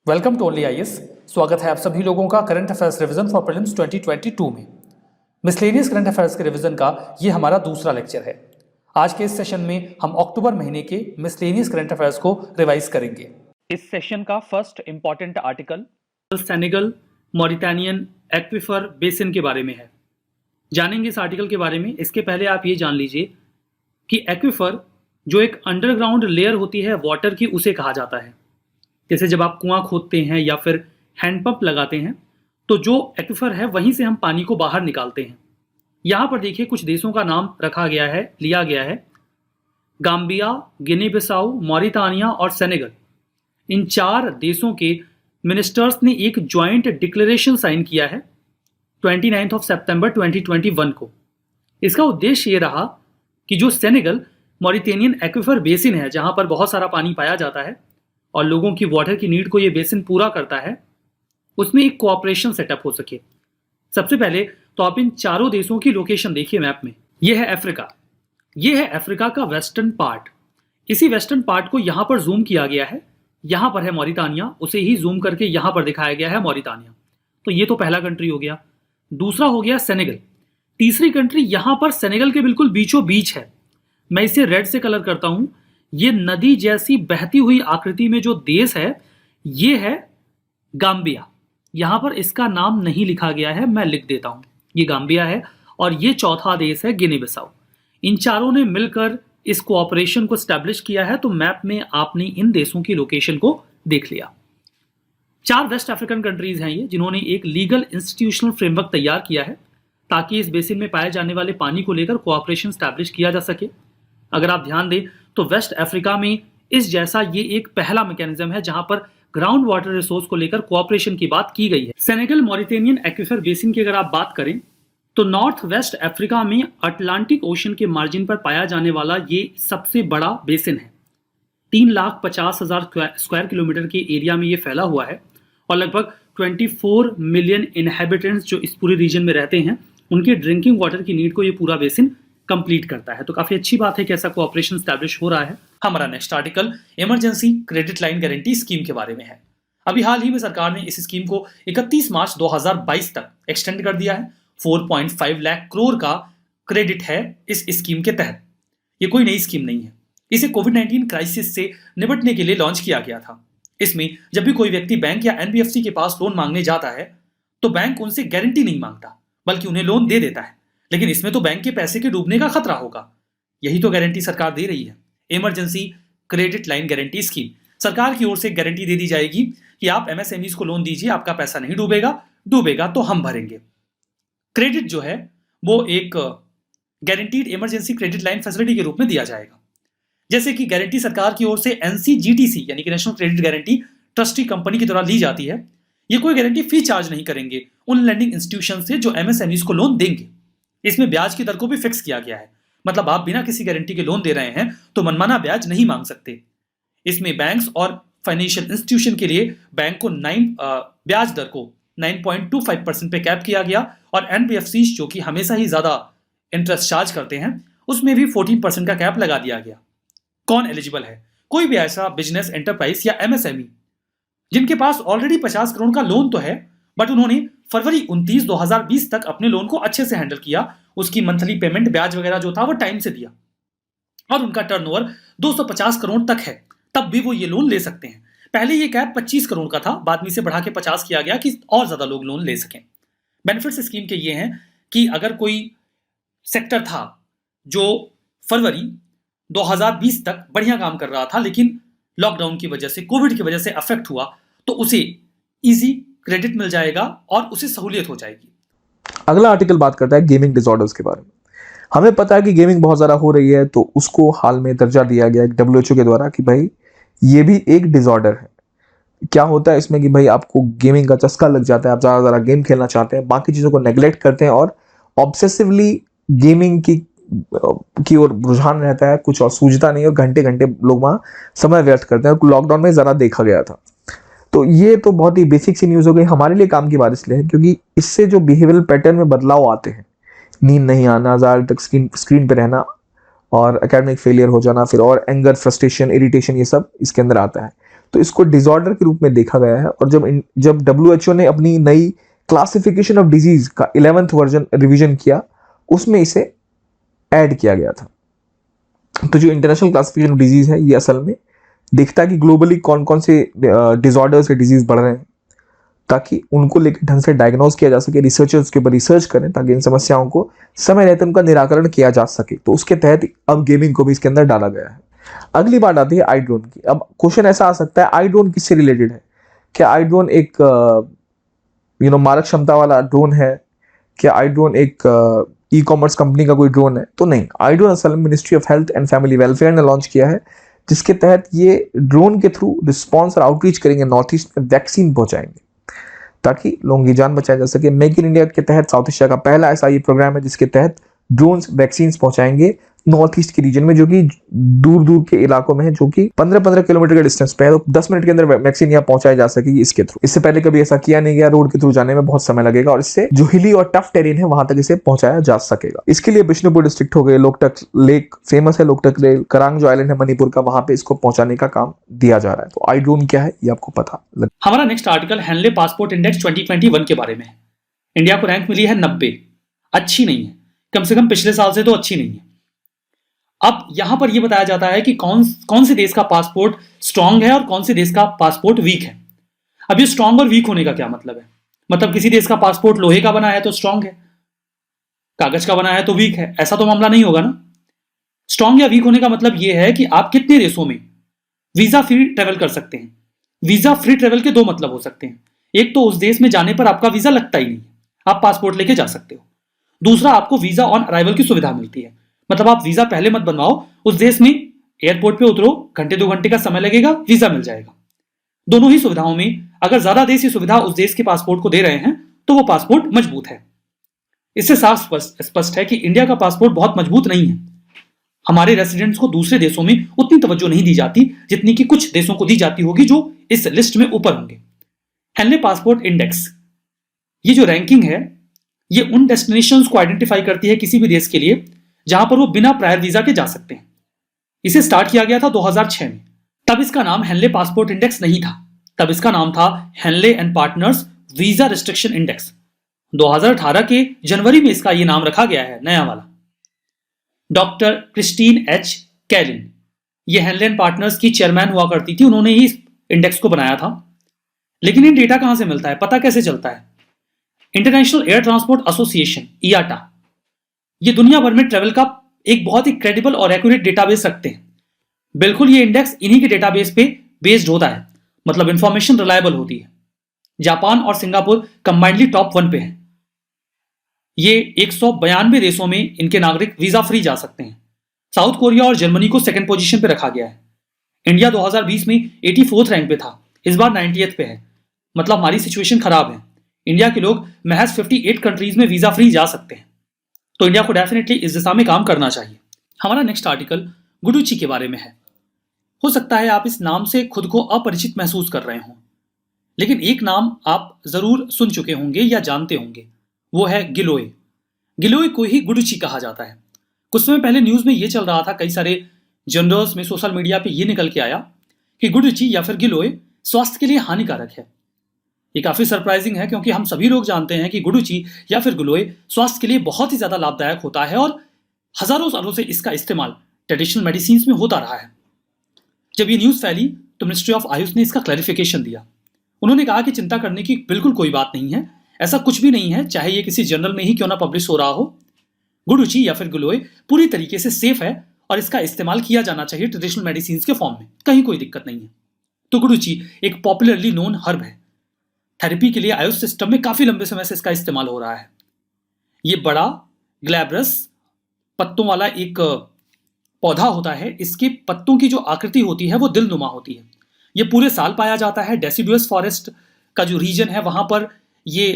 Welcome to only IAS. स्वागत है आप सभी लोगों का current affairs revision for prelims 2022 में। मिसलेनियस करंट अफेयर्स के रिवीजन का ये हमारा दूसरा लेक्चर है। आज के इस सेशन में हम अक्टूबर महीने के मिसलेनियस करंट अफेयर्स को रिवाइज करेंगे। इस सेशन का first important article Senegal Mauritanian aquifer basin के बारे में है। जानेंगे इस आर्टिकल के बारे में। इसके पहले आप ये जान लीजिए कि एक्विफर जो एक अंडरग्राउंड लेयर होती है वाटर की, उसे कहा जाता है। जैसे जब आप कुआं खोदते हैं या फिर हैंडपंप लगाते हैं तो जो एक्विफर है वहीं से हम पानी को बाहर निकालते हैं। यहाँ पर देखिए कुछ देशों का नाम रखा गया है, लिया गया है। गाम्बिया, गिनी बिसाऊ, मॉरिटानिया और सेनेगल। इन 4 देशों के मिनिस्टर्स ने एक ज्वाइंट डिक्लेरेशन साइन किया है 29 सितंबर 2021 को। इसका उद्देश्य ये रहा कि जो सेनेगल मॉरिटेनियन एक्विफर बेसिन है, जहां पर बहुत सारा पानी पाया जाता है और लोगों की वाटर की नीड को ये बेसिन पूरा करता है, उसमें एक कोऑपरेशन सेटअप हो सके। सबसे पहले तो आप इन 4 देशों की लोकेशन देखिए मैप में। यह है अफ्रीका। यह है अफ्रीका का वेस्टर्न पार्ट। इसी वेस्टर्न पार्ट को यहां पर जूम किया गया है। यहां पर है मॉरिटानिया, उसे ही जूम करके यहां पर दिखाया गया है मॉरिटानिया। तो ये तो पहला कंट्री हो गया। दूसरा हो गया सेनेगल। तीसरी कंट्री यहां पर सेनेगल के बिल्कुल बीचों बीच है। मैं इसे रेड से कलर करता हूं। ये नदी जैसी बहती हुई आकृति में जो देश है ये है गाम्बिया। यहां पर इसका नाम नहीं लिखा गया है, मैं लिख देता हूं। ये गाम्बिया है और ये चौथा देश है गिनी बिसाऊ। इन चारों ने मिलकर इस कोऑपरेशन को स्टैब्लिश किया है। तो मैप में आपने इन देशों की लोकेशन को देख लिया। 4 वेस्ट अफ्रीकन कंट्रीज हैं ये, जिन्होंने एक लीगल इंस्टीट्यूशनल फ्रेमवर्क तैयार किया है ताकि इस बेसिन में पाए जाने वाले पानी को लेकर कोऑपरेशन स्टैब्लिश किया जा सके। अगर आप ध्यान दें तो वेस्ट अफ्रीका में इस जैसा ये एक पहला मैकेनिज्म है जहां पर ग्राउंड वाटर रिसोर्स को लेकर कोऑपरेशन की बात की गई है। सेनेगल मॉरिटेनियन एक्विफर बेसिन की अगर आप बात करें तो नॉर्थ वेस्ट अफ्रीका में अटलांटिक ओशन के मार्जिन पर पाया जाने वाला ये सबसे बड़ा बेसिन है। 3,50,000 स्क्वायर किलोमीटर के एरिया में ये फैला हुआ है और लगभग 24 मिलियन इनहेबिटेंट्स जो इस पूरे रीजन में रहते हैं, उनके ड्रिंकिंग वाटर की नीड को ये पूरा बेसिन कंप्लीट करता है। तो काफी अच्छी बात है कि ऐसा कोऑपरेशन स्टैब्लिश हो रहा है। हमारा next article emergency credit line guarantee scheme के बारे में है। अभी हाल ही में सरकार ने इस स्कीम को 31 मार्च 2022 तक एक्सटेंड कर दिया है। 4.5 लाख करोड़ का क्रेडिट है इस स्कीम के तहत। ये कोई नई स्कीम नहीं है। इसे कोविड-19 क्राइसिस से निपटने के लिए लॉन्च किया गया था। इसमें जब भी कोई व्यक्ति बैंक या एनबीएफसी के पास लोन मांगने जाता है तो बैंक उनसे गारंटी नहीं मांगता, बल्कि उन्हें लोन दे देता है। लेकिन इसमें तो बैंक के पैसे के डूबने का खतरा होगा। यही तो गारंटी सरकार दे रही है। Emergency credit line guarantee scheme. सरकार की ओर से गारंटी दे दी जाएगी कि आप एमएसएमईज को लोन दीजिए, आपका पैसा नहीं डूबेगा, डूबेगा तो हम भरेंगे। क्रेडिट जो है वो एक guaranteed emergency credit line facility के रूप में दिया जाएगा। जैसे कि गारंटी सरकार की ओर से एनसीजीटीसी यानी कि national credit guarantee trustee company की द्वारा ली जाती है। ये कोई गारंटी फी चार्ज नहीं करेंगे उन लैंडिंग इंस्टीट्यूशन से जो एमएसएमईज को लोन देंगे। इसमें ब्याज की दर को भी फिक्स किया गया है। मतलब आप बिना किसी गारंटी के लोन दे रहे हैं तो मनमाना ब्याज नहीं मांग सकते। इसमें बैंक्स और फाइनेंशियल इंस्टीट्यूशन के लिए बैंक को ब्याज दर को 9.25% पे कैप किया गया और एनबीएफसी जो कि हमेशा ही ज्यादा इंटरेस्ट चार्ज करते हैं उसमें भी 14% का कैप लगा दिया गया। कौन एलिजिबल है? कोई भी ऐसा बिजनेस एंटरप्राइज या एमएसएमई जिनके पास ऑलरेडी 50 करोड़ का लोन तो है, बट उन्होंने फरवरी 29, 2020 तक अपने लोन को अच्छे से हैंडल किया, उसकी मंथली पेमेंट ब्याज वगैरह जो था वो टाइम से दिया और उनका टर्नओवर 250 करोड़ तक है, तब भी वो ये लोन ले सकते हैं। पहले ये कैप 25 करोड़ का था, बाद में इसे बढ़ा के 50 किया गया कि और ज्यादा लोग लोन ले सकें। बेनिफिट्स स्कीम के ये हैं कि अगर कोई सेक्टर था जो फरवरी 2020 तक बढ़िया काम कर रहा था लेकिन लॉकडाउन की वजह से, कोविड की वजह से अफेक्ट हुआ, तो उसे इजी क्रेडिट मिल जाएगा और उसे सहूलियत हो जाएगी। अगला आर्टिकल बात करता है गेमिंग डिसऑर्डर्स के बारे में। हमें पता है कि गेमिंग बहुत ज़्यादा हो रही है, तो उसको हाल में दर्जा दिया गया WHO के द्वारा कि भाई ये भी एक डिसऑर्डर है। क्या होता है इसमें कि भाई आपको गेमिंग का चस्का लग जाता है, आप ज़्यादा गेम खेलना चाहते हैं, बाकी चीज़ों को नेग्लेक्ट करते हैं और ऑब्सेसिवली गेमिंग की ओर रुझान रहता है, कुछ और सूझता नहीं और घंटे घंटे लोग वहाँ समय व्यर्थ करते हैं। लॉकडाउन में ज़रा देखा गया था। तो ये तो बहुत ही बेसिक सी न्यूज़ हो गई। हमारे लिए काम की बात इसलिए है क्योंकि इससे जो बिहेवियरल पैटर्न में बदलाव आते हैं, नींद नहीं आना, ज़्यादा तक स्क्रीन पे रहना और एकेडमिक फेलियर हो जाना, फिर और एंगर, फ्रस्ट्रेशन, इरिटेशन, ये सब इसके अंदर आता है। तो इसको डिसऑर्डर के रूप में देखा गया है। और जब WHO ने अपनी नई क्लासिफिकेशन ऑफ डिजीज का 11th वर्जन रिवीजन किया, उसमें इसे ऐड किया गया था। तो जो इंटरनेशनल क्लासिफिकेशन ऑफ डिजीज है, ये असल में देखता है कि ग्लोबली कौन कौन से डिसऑर्डर्स या डिजीज बढ़ रहे हैं, ताकि उनको लेकर ढंग से डायग्नोज किया जा सके, रिसर्चर्स के ऊपर रिसर्च करें ताकि इन समस्याओं को समय रहते उनका निराकरण किया जा सके। तो उसके तहत अब गेमिंग को भी इसके अंदर डाला गया है। अगली बात आती है आई ड्रोन की। अब क्वेश्चन ऐसा आ सकता है, आई ड्रोन किससे रिलेटेड है? क्या आई ड्रोन एक मारक क्षमता वाला ड्रोन है? क्या आई ड्रोन एक ई कॉमर्स कंपनी का कोई ड्रोन है? तो नहीं, आई ड्रोन असल में ministry of health and family welfare ने लॉन्च किया है, जिसके तहत ये ड्रोन के थ्रू रिस्पॉन्स और आउटरीच करेंगे, नॉर्थ ईस्ट में वैक्सीन पहुंचाएंगे ताकि लोगों की जान बचाया जा सके। मेक इन इंडिया के तहत साउथ एशिया का पहला ऐसा ये प्रोग्राम है जिसके तहत ड्रोन्स वैक्सीन पहुंचाएंगे नॉर्थ ईस्ट के रीजन में, जो कि दूर दूर के इलाकों में है, जो कि 15-15 किलोमीटर के डिस्टेंस पे है। तो 10 मिनट के अंदर वैक्सीन यहाँ पहुंचाई जा सकेगी इसके थ्रू। इससे पहले कभी ऐसा किया नहीं गया, रोड के थ्रू जाने में बहुत समय लगेगा और इससे जो हिली और टफ टेरेन है वहां तक इसे पहुंचाया जा सकेगा। इसके लिए बिष्णुपुर डिस्ट्रिक्ट हो गए, लोकटक लेक फेमस है, लोकटक लेक, करांग जो आइलैंड है मणिपुर का, वहां पे इसको पहुंचाने का काम दिया जा रहा है। तो आई ड्रोन क्या है ये आपको पता लग। हमारा next article Henley passport index 2021 के बारे में है। इंडिया को रैंक मिली है 90। अच्छी नहीं है, कम से कम पिछले साल से तो अच्छी नहीं है। अब यहां पर यह बताया जाता है कि कौन से देश का पासपोर्ट स्ट्रांग है और कौन से देश का पासपोर्ट वीक है। अब ये स्ट्रांग और वीक होने का क्या मतलब है? मतलब किसी देश का पासपोर्ट लोहे का बना है तो स्ट्रांग है, कागज का बना है तो वीक है, ऐसा तो मामला नहीं होगा ना। स्ट्रांग या वीक होने का मतलब यह है कि आप कितने देशों में वीजा फ्री ट्रेवल कर सकते हैं। वीजा फ्री ट्रेवल के दो मतलब हो सकते हैं। एक तो उस देश में जाने पर आपका वीजा लगता ही नहीं, आप पासपोर्ट लेके जा सकते हो। दूसरा, आपको वीजा ऑन अराइवल की सुविधा मिलती है, मतलब आप वीजा पहले मत बनवाओ, उस देश में एयरपोर्ट पे उतरो, घंटे 2 घंटे का समय लगेगा, वीजा मिल जाएगा। दोनों ही सुविधाओं में अगर ज्यादा देश ये सुविधा उस देश के पासपोर्ट को दे रहे हैं तो वो पासपोर्ट मजबूत है। इससे साफ स्पष्ट है कि इंडिया का पासपोर्ट बहुत मजबूत नहीं है। हमारे रेसिडेंट्स को दूसरे देशों में उतनी तवज्जो नहीं दी जाती जितनी कि कुछ देशों को दी जाती होगी जो इस लिस्ट में ऊपर होंगे। हेनले पासपोर्ट इंडेक्स, ये जो रैंकिंग है, ये उन डेस्टिनेशंस को आइडेंटिफाई करती है किसी भी देश के लिए जहां पर वो बिना प्रायर वीजा के जा सकते हैं। इसे स्टार्ट किया गया था 2006 में। तब इसका नाम हेनले पासपोर्ट इंडेक्स नहीं था, तब इसका नाम था Henley and partners visa restriction index. 2018 के जनवरी में इसका ये नाम रखा गया है, नया वाला। डॉक्टर क्रिस्टीन एच कैलिन, ये हेनले एंड पार्टनर्स की चेयरमैन हुआ करती थी, उन्होंने ही इस इंडेक्स को बनाया था। लेकिन ये डेटा कहां से मिलता है, पता कैसे चलता है? International air transport association IATA, ये दुनिया भर में ट्रेवल का एक बहुत ही क्रेडिबल और एक्यूरेट डेटाबेस रखते हैं। बिल्कुल ये इंडेक्स इन्हीं के डेटाबेस पे बेस्ड होता है, मतलब इंफॉर्मेशन रिलायबल होती है। जापान और सिंगापुर कंबाइंडली टॉप 1 पे है। ये 192 देशों में इनके नागरिक वीजा फ्री जा सकते हैं। साउथ कोरिया और जर्मनी को सेकंड पोजीशन पे रखा गया है। इंडिया 2020 में 84th रैंक पे था, इस बार 90th पे है, मतलब हमारी सिचुएशन खराब है। इंडिया के लोग महज 58 कंट्रीज में वीजा फ्री जा सकते हैं, तो इंडिया को डेफिनेटली इस दिशा में काम करना चाहिए। हमारा नेक्स्ट आर्टिकल गुडुची के बारे में है। हो सकता है आप इस नाम से खुद को अपरिचित महसूस कर रहे हों, लेकिन एक नाम आप जरूर सुन चुके होंगे या जानते होंगे, वो है गिलोय। गिलोय को ही गुडुची कहा जाता है। कुछ समय पहले न्यूज में ये चल रहा था, कई सारे जर्नल्स में, सोशल मीडिया पे ये निकल के आया कि गुडुची या फिर गिलोय स्वास्थ्य के लिए हानिकारक है। ये काफी सरप्राइजिंग है क्योंकि हम सभी लोग जानते हैं कि गुडुची या फिर गिलोय स्वास्थ्य के लिए बहुत ही ज्यादा लाभदायक होता है और हजारों सालों से इसका इस्तेमाल ट्रेडिशनल मेडिसिन में होता रहा है। जब ये न्यूज फैली तो मिनिस्ट्री ऑफ आयुष ने इसका क्लैरिफिकेशन दिया। उन्होंने कहा कि चिंता करने की बिल्कुल कोई बात नहीं है, ऐसा कुछ भी नहीं है, चाहे ये किसी जर्नल में ही क्यों ना पब्लिश हो रहा हो। गुडुची या फिर गिलोय पूरी तरीके से सेफ है और इसका इस्तेमाल किया जाना चाहिए ट्रेडिशनल मेडिसिन के फॉर्म में, कहीं कोई दिक्कत नहीं है। तो गुडुची एक पॉपुलरली नोन हर्ब है। थेरेपी के लिए आयुष सिस्टम में काफी लंबे समय से इसका इस्तेमाल हो रहा है। ये बड़ा ग्लैब्रस पत्तों वाला एक पौधा होता है। इसके पत्तों की जो आकृति होती है वो दिलनुमा होती है। ये पूरे साल पाया जाता है। डेसिडुअस फॉरेस्ट का जो रीजन है वहां पर ये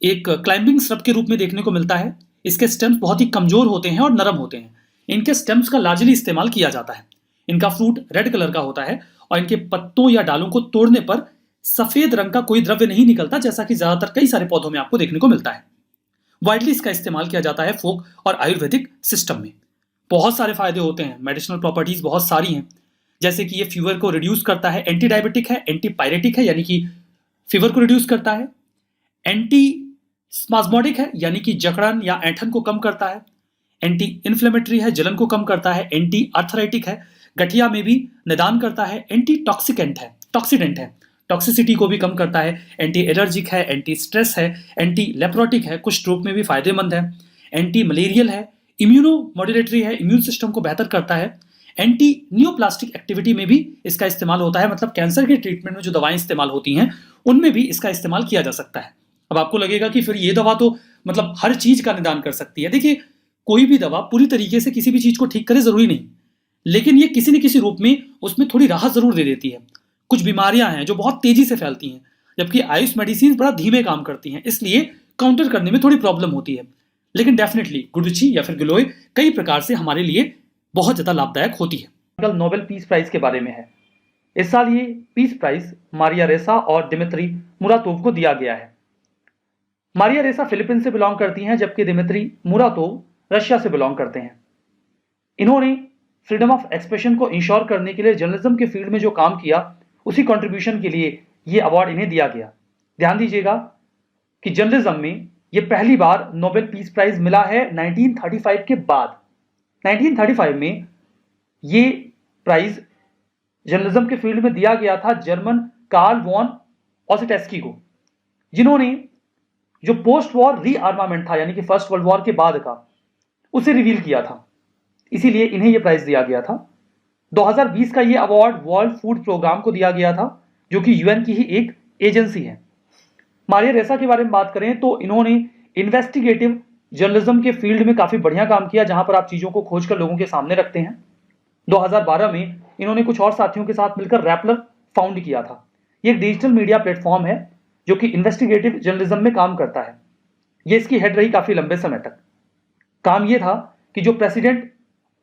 एक क्लाइंबिंग श्रब के रूप में देखने को मिलता है। इसके स्टेम्स बहुत ही कमजोर होते हैं और नरम होते हैं। इनके स्टेम्स का लार्जली इस्तेमाल किया जाता है। इनका फ्रूट रेड कलर का होता है और इनके पत्तों या डालों को तोड़ने पर सफेद रंग का कोई द्रव्य नहीं निकलता, जैसा कि ज्यादातर कई सारे पौधों में आपको देखने को मिलता है। वाइडली इसका इस्तेमाल किया जाता है फोक और आयुर्वेदिक सिस्टम में। बहुत सारे फायदे होते हैं, मेडिसिनल प्रॉपर्टीज बहुत सारी हैं। जैसे कि ये फीवर को रिड्यूस करता है, एंटी डायबिटिक है, एंटी पायरेटिक है यानी कि फीवर को रिड्यूस करता है, एंटी स्पाज्मोडिक है यानी कि जकड़न या ऐंठन को कम करता है, एंटी इन्फ्लेमेटरी है, जलन को कम करता है, एंटी आर्थराइटिक है, गठिया में भी निदान करता है, एंटी टॉक्सीडेंट है, टॉक्सिसिटी को भी कम करता है, एंटी एलर्जिक है, एंटी स्ट्रेस है, एंटी लेप्रोटिक है, कुछ स्ट्रोक में भी फायदेमंद है, एंटी मलेरियल है, इम्यूनो मॉड्यूलेटरी है, इम्यून सिस्टम को बेहतर करता है, एंटी नियोप्लास्टिक एक्टिविटी में भी इसका इस्तेमाल होता है, मतलब कैंसर के ट्रीटमेंट में जो दवाएं इस्तेमाल होती हैं उनमें भी इसका इस्तेमाल किया जा सकता है। अब आपको लगेगा कि फिर ये दवा तो मतलब हर चीज का निदान कर सकती है। देखिए, कोई भी दवा पूरी तरीके से किसी भी चीज को ठीक करे जरूरी नहीं, लेकिन ये किसी न किसी रूप में उसमें थोड़ी राहत जरूर दे देती है। कुछ बीमारियां हैं जो बहुत तेजी से फैलती हैं, जबकि आयुष मेडिसिन बड़ा धीमे काम करती हैं, इसलिए काउंटर करने में थोड़ी प्रॉब्लम होती है। लेकिन डेफिनेटली गुडुचि या फिर गिलोय कई प्रकार से हमारे लिए बहुत ज्यादा लाभदायक होती है। कल नोबेल पीस प्राइज के बारे में है। इस साल ये पीस प्राइज मारिया रेसा और दिमित्री मुरातोव को दिया गया है। मारिया रेसा फिलीपींस से बिलोंग करती हैं, जबकि दिमित्री मुरातोव रशिया से बिलोंग करते हैं। इन्होंने फ्रीडम ऑफ एक्सप्रेशन को इंश्योर करने के लिए जर्नलिज्म के फील्ड में जो काम किया, उसी कंट्रीब्यूशन के लिए ये अवार्ड इन्हें दिया गया। ध्यान दीजिएगा कि जर्नलिज्म में ये पहली बार नोबेल पीस प्राइज मिला है 1935 के बाद। 1935 में ये प्राइज जर्नलिज्म के फील्ड में दिया गया था जर्मन कार्ल वॉन ऑसिटेस्की को, जिन्होंने जो पोस्ट वॉर रीआर्मामेंट था यानी कि फर्स्ट वर्ल्ड वॉर के बाद का, उसे रिवील किया था। इसीलिए इन्हें यह प्राइज दिया गया था। 2020 का यह अवार्ड वर्ल्ड फूड प्रोग्राम को दिया गया था, जो कि यूएन की ही एक एजेंसी है। मारिया रेसा के बारे में बात करें तो इन्होंने इन्वेस्टिगेटिव जर्नलिज्म के फील्ड में काफी बढ़िया काम किया, जहां पर आप चीजों को खोजकर लोगों के सामने रखते हैं। 2012 में इन्होंने कुछ और साथियों के साथ मिलकर रैपलर फाउंड किया था। ये एक डिजिटल मीडिया प्लेटफॉर्म है जो कि इन्वेस्टिगेटिव जर्नलिज्म में काम करता है। ये इसकी हेड रही काफी लंबे समय तक। काम ये था कि जो प्रेसिडेंट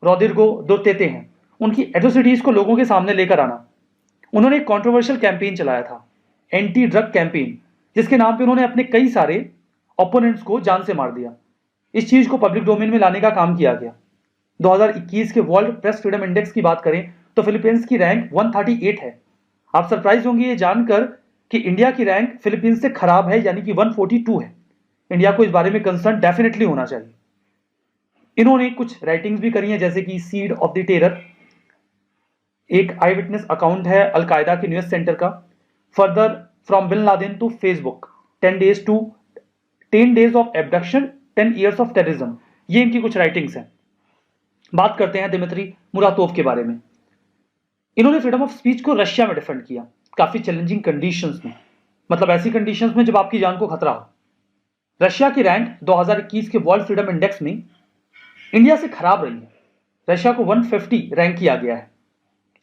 रोड्रिगो दुतेर्ते हैं, उनकी एट्रोसिटीज को लोगों के सामने लेकर आना। उन्होंने एक कंट्रोवर्शियल कैंपेन चलाया था, एंटी ड्रग कैंपेन, जिसके नाम पे उन्होंने अपने कई सारे ओपोनेंट्स को जान से मार दिया। इस चीज को पब्लिक डोमेन में लाने का काम किया गया। 2021 के वर्ल्ड प्रेस फ्रीडम इंडेक्स की बात करें तो फिलीपींस की रैंक 138 है। आप सरप्राइज होंगे ये जानकर कि इंडिया की रैंक फिलीपींस से खराब है, यानी कि 142 है। इंडिया को इस बारे में कंसर्न डेफिनेटली होना चाहिए। इन्होंने कुछ राइटिंग्स भी करी हैं, जैसे कि सीड ऑफ द टेरर, एक आई विटनेस अकाउंट है अलकायदा के न्यूज सेंटर का, further from bin Laden to Facebook, 10 days of abduction, 10 years of terrorism, ये इनकी कुछ राइटिंग्स हैं। बात करते हैं दिमित्री मुरातोव के बारे में। इन्होंने फ्रीडम ऑफ स्पीच को रशिया में डिफेंड किया, काफी चैलेंजिंग कंडीशंस में, मतलब ऐसी कंडीशंस में जब आपकी जान को खतरा हो। रशिया की रैंक 2021 के वर्ल्ड फ्रीडम इंडेक्स में इंडिया से खराब रही है। रशिया को 150 रैंक किया गया है।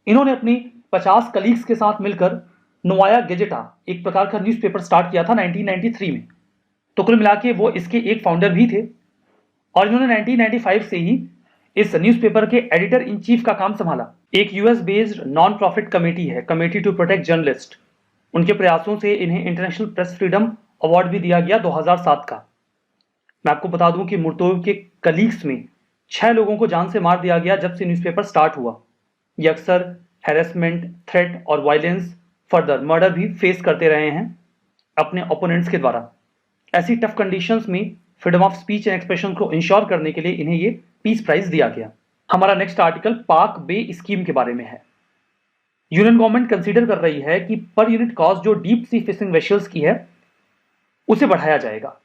इन्होंने अपनी 50 कलीग्स के साथ मिलकर नोवाया गेजेटा, एक प्रकार का न्यूज़पेपर स्टार्ट किया था 1993 में। तो कुल मिला के वो इसके एक फाउंडर भी थे, और इन्होंने 1995 से ही इस न्यूज़पेपर के एडिटर इन चीफ का काम संभाला। एक US based non profit committee है, कमेटी टू प्रोटेक्ट जर्नलिस्ट। उनके प्रयासों से इन्हें इंटरनेशनल प्रेस फ्रीडम अवार्ड भी दिया गया 2007 का। मैं आपको बता दूं कि मुर्तोव के कलीग्स में 6 लोगों को जान से मार दिया गया जब से न्यूज़पेपर स्टार्ट हुआ। ये अक्सर हैरेसमेंट, थ्रेट और वायलेंस, फर्दर मर्डर भी फेस करते रहे हैं अपने ओपोनेंट्स के द्वारा। ऐसी टफ कंडीशंस में freedom of speech and expression को इंश्योर करने के लिए इन्हें ये पीस प्राइज दिया गया। हमारा नेक्स्ट आर्टिकल पाक बे स्कीम के बारे में है। यूनियन गवर्नमेंट कंसीडर कर रही है कि पर यूनिट कॉस्ट जो डीप सी फिशिंग वेसल्स की है उसे बढ़ाया जाएगा।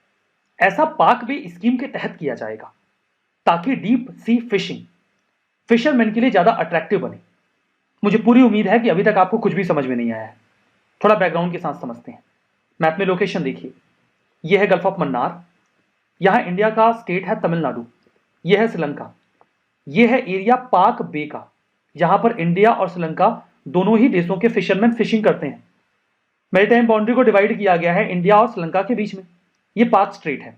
ऐसा पाक बे स्कीम के तहत किया जाएगा ताकि डीप सी फिशिंग फिशरमैन के लिए ज्यादा अट्रैक्टिव बने। मुझे पूरी उम्मीद है कि अभी तक आपको कुछ भी समझ में नहीं आया है। थोड़ा बैकग्राउंड के साथ समझते हैं। मैप में लोकेशन देखिए, यह है गल्फ ऑफ मन्नार, यहां इंडिया का स्टेट है तमिलनाडु, यह है श्रीलंका, यह है एरिया पाक बे का, जहां पर इंडिया और श्रीलंका दोनों ही देशों के फिशरमैन फिशिंग करते हैं। मैरीटाइम बाउंड्री को डिवाइड किया गया है इंडिया और श्रीलंका के बीच में। यह पाक स्ट्रेट है।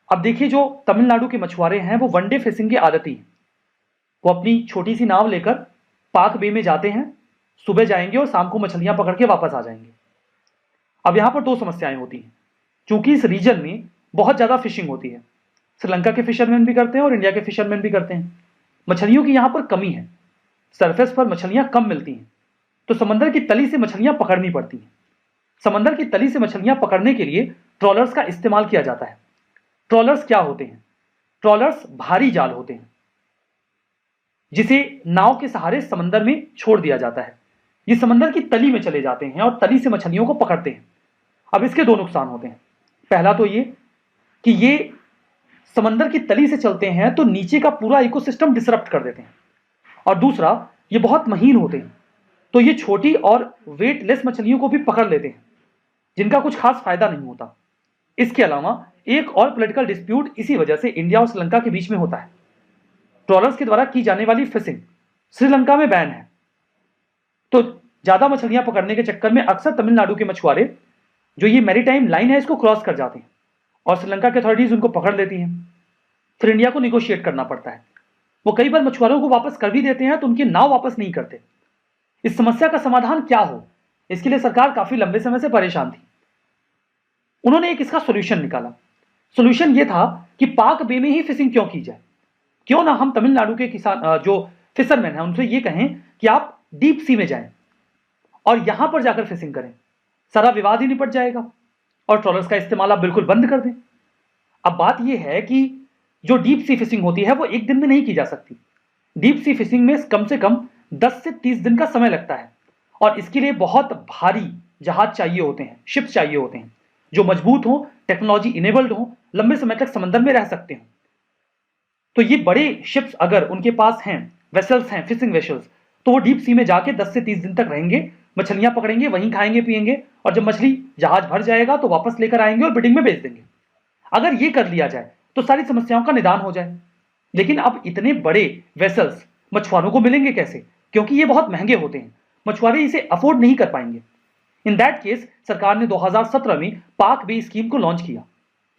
अब देखिए, जो तमिलनाडु के मछुआरे हैं वो वनडे फिशिंग के आदती हैं। वो अपनी छोटी सी नाव लेकर पाक बे में जाते हैं, सुबह जाएंगे और शाम को मछलियां पकड़ के वापस आ जाएंगे। अब यहां पर 2 समस्याएं होती हैं। चूंकि इस रीजन में बहुत ज्यादा फिशिंग होती है, श्रीलंका के फिशरमैन भी करते हैं और इंडिया के फिशरमैन भी करते हैं। मछलियों की यहां पर कमी है। सरफेस पर मछलियां कम मिलती हैं, तो समंदर की तली से मछलियां पकड़नी पड़ती हैं। समंदर की तली से मछलियां पकड़ने के लिए ट्रॉलर्स का इस्तेमाल किया जाता है। ट्रॉलर्स क्या होते हैं? ट्रॉलर्स भारी जाल होते हैं जिसे नाव के सहारे समंदर में छोड़ दिया जाता है। ये समंदर की तली में चले जाते हैं और तली से मछलियों को पकड़ते हैं। अब इसके दो नुकसान होते हैं। पहला तो ये कि ये समंदर की तली से चलते हैं तो नीचे का पूरा इकोसिस्टम डिसरप्ट कर देते हैं, और दूसरा ये बहुत महीन होते हैं, तो ये छोटी और वेटलेस मछलियों को भी पकड़ लेते हैं जिनका कुछ खास फायदा नहीं होता। इसके अलावा एक और पॉलिटिकल डिस्प्यूट इसी वजह से इंडिया और श्रीलंका के बीच में होता है। ट्रॉलर्स के द्वारा की जाने वाली फिशिंग श्रीलंका में बैन है, तो ज्यादा मछलियां पकड़ने के चक्कर में अक्सर तमिलनाडु के मछुआरे जो ये मैरीटाइम लाइन है इसको क्रॉस कर जाते हैं और श्रीलंका की अथॉरिटीज उनको पकड़ लेती हैं। फिर इंडिया को निगोशिएट करना पड़ता है। वो कई बार मछुआरों को वापस कर भी देते हैं तो उनकी नाव वापस नहीं करते। इस समस्या का समाधान क्या हो, इसके लिए सरकार काफी लंबे समय से परेशान थी। उन्होंने एक इसका सोल्यूशन निकाला। सोल्यूशन ये था कि पाक बे में ही फिशिंग क्यों की जाए। क्यों ना हम तमिलनाडु के किसान जो फिशरमैन हैं उनसे ये कहें कि आप डीप सी में जाएं और यहां पर जाकर फिशिंग करें, सारा विवाद ही निपट जाएगा और ट्रॉलर्स का इस्तेमाल आप बिल्कुल बंद कर दें। अब बात यह है कि जो डीप सी फिशिंग होती है वो एक दिन में नहीं की जा सकती। डीप सी फिशिंग में कम से कम 10 से 30 दिन का समय लगता है और इसके लिए बहुत भारी जहाज चाहिए होते हैं, शिप्स चाहिए होते हैं जो मजबूत हो, टेक्नोलॉजी इनेबल्ड हो, लंबे समय तक समंदर में रह सकते हो। तो ये बड़े शिप्स अगर उनके पास हैं, वेसल्स हैं, फिशिंग वेसल्स, तो वो डीप सी में जाके 10 से 30 दिन तक रहेंगे, मछलियां पकड़ेंगे, वहीं खाएंगे पिएंगे, और जब मछली जहाज भर जाएगा तो वापस लेकर आएंगे और बिडिंग में बेच देंगे। अगर ये कर लिया जाए तो सारी समस्याओं का निदान हो जाए। लेकिन अब इतने बड़े वेसल्स मछुआरों को मिलेंगे कैसे, क्योंकि ये बहुत महंगे होते हैं, मछुआरे इसे अफोर्ड नहीं कर पाएंगे। इन दैट केस सरकार ने 2017 में पाक बे स्कीम को लॉन्च किया।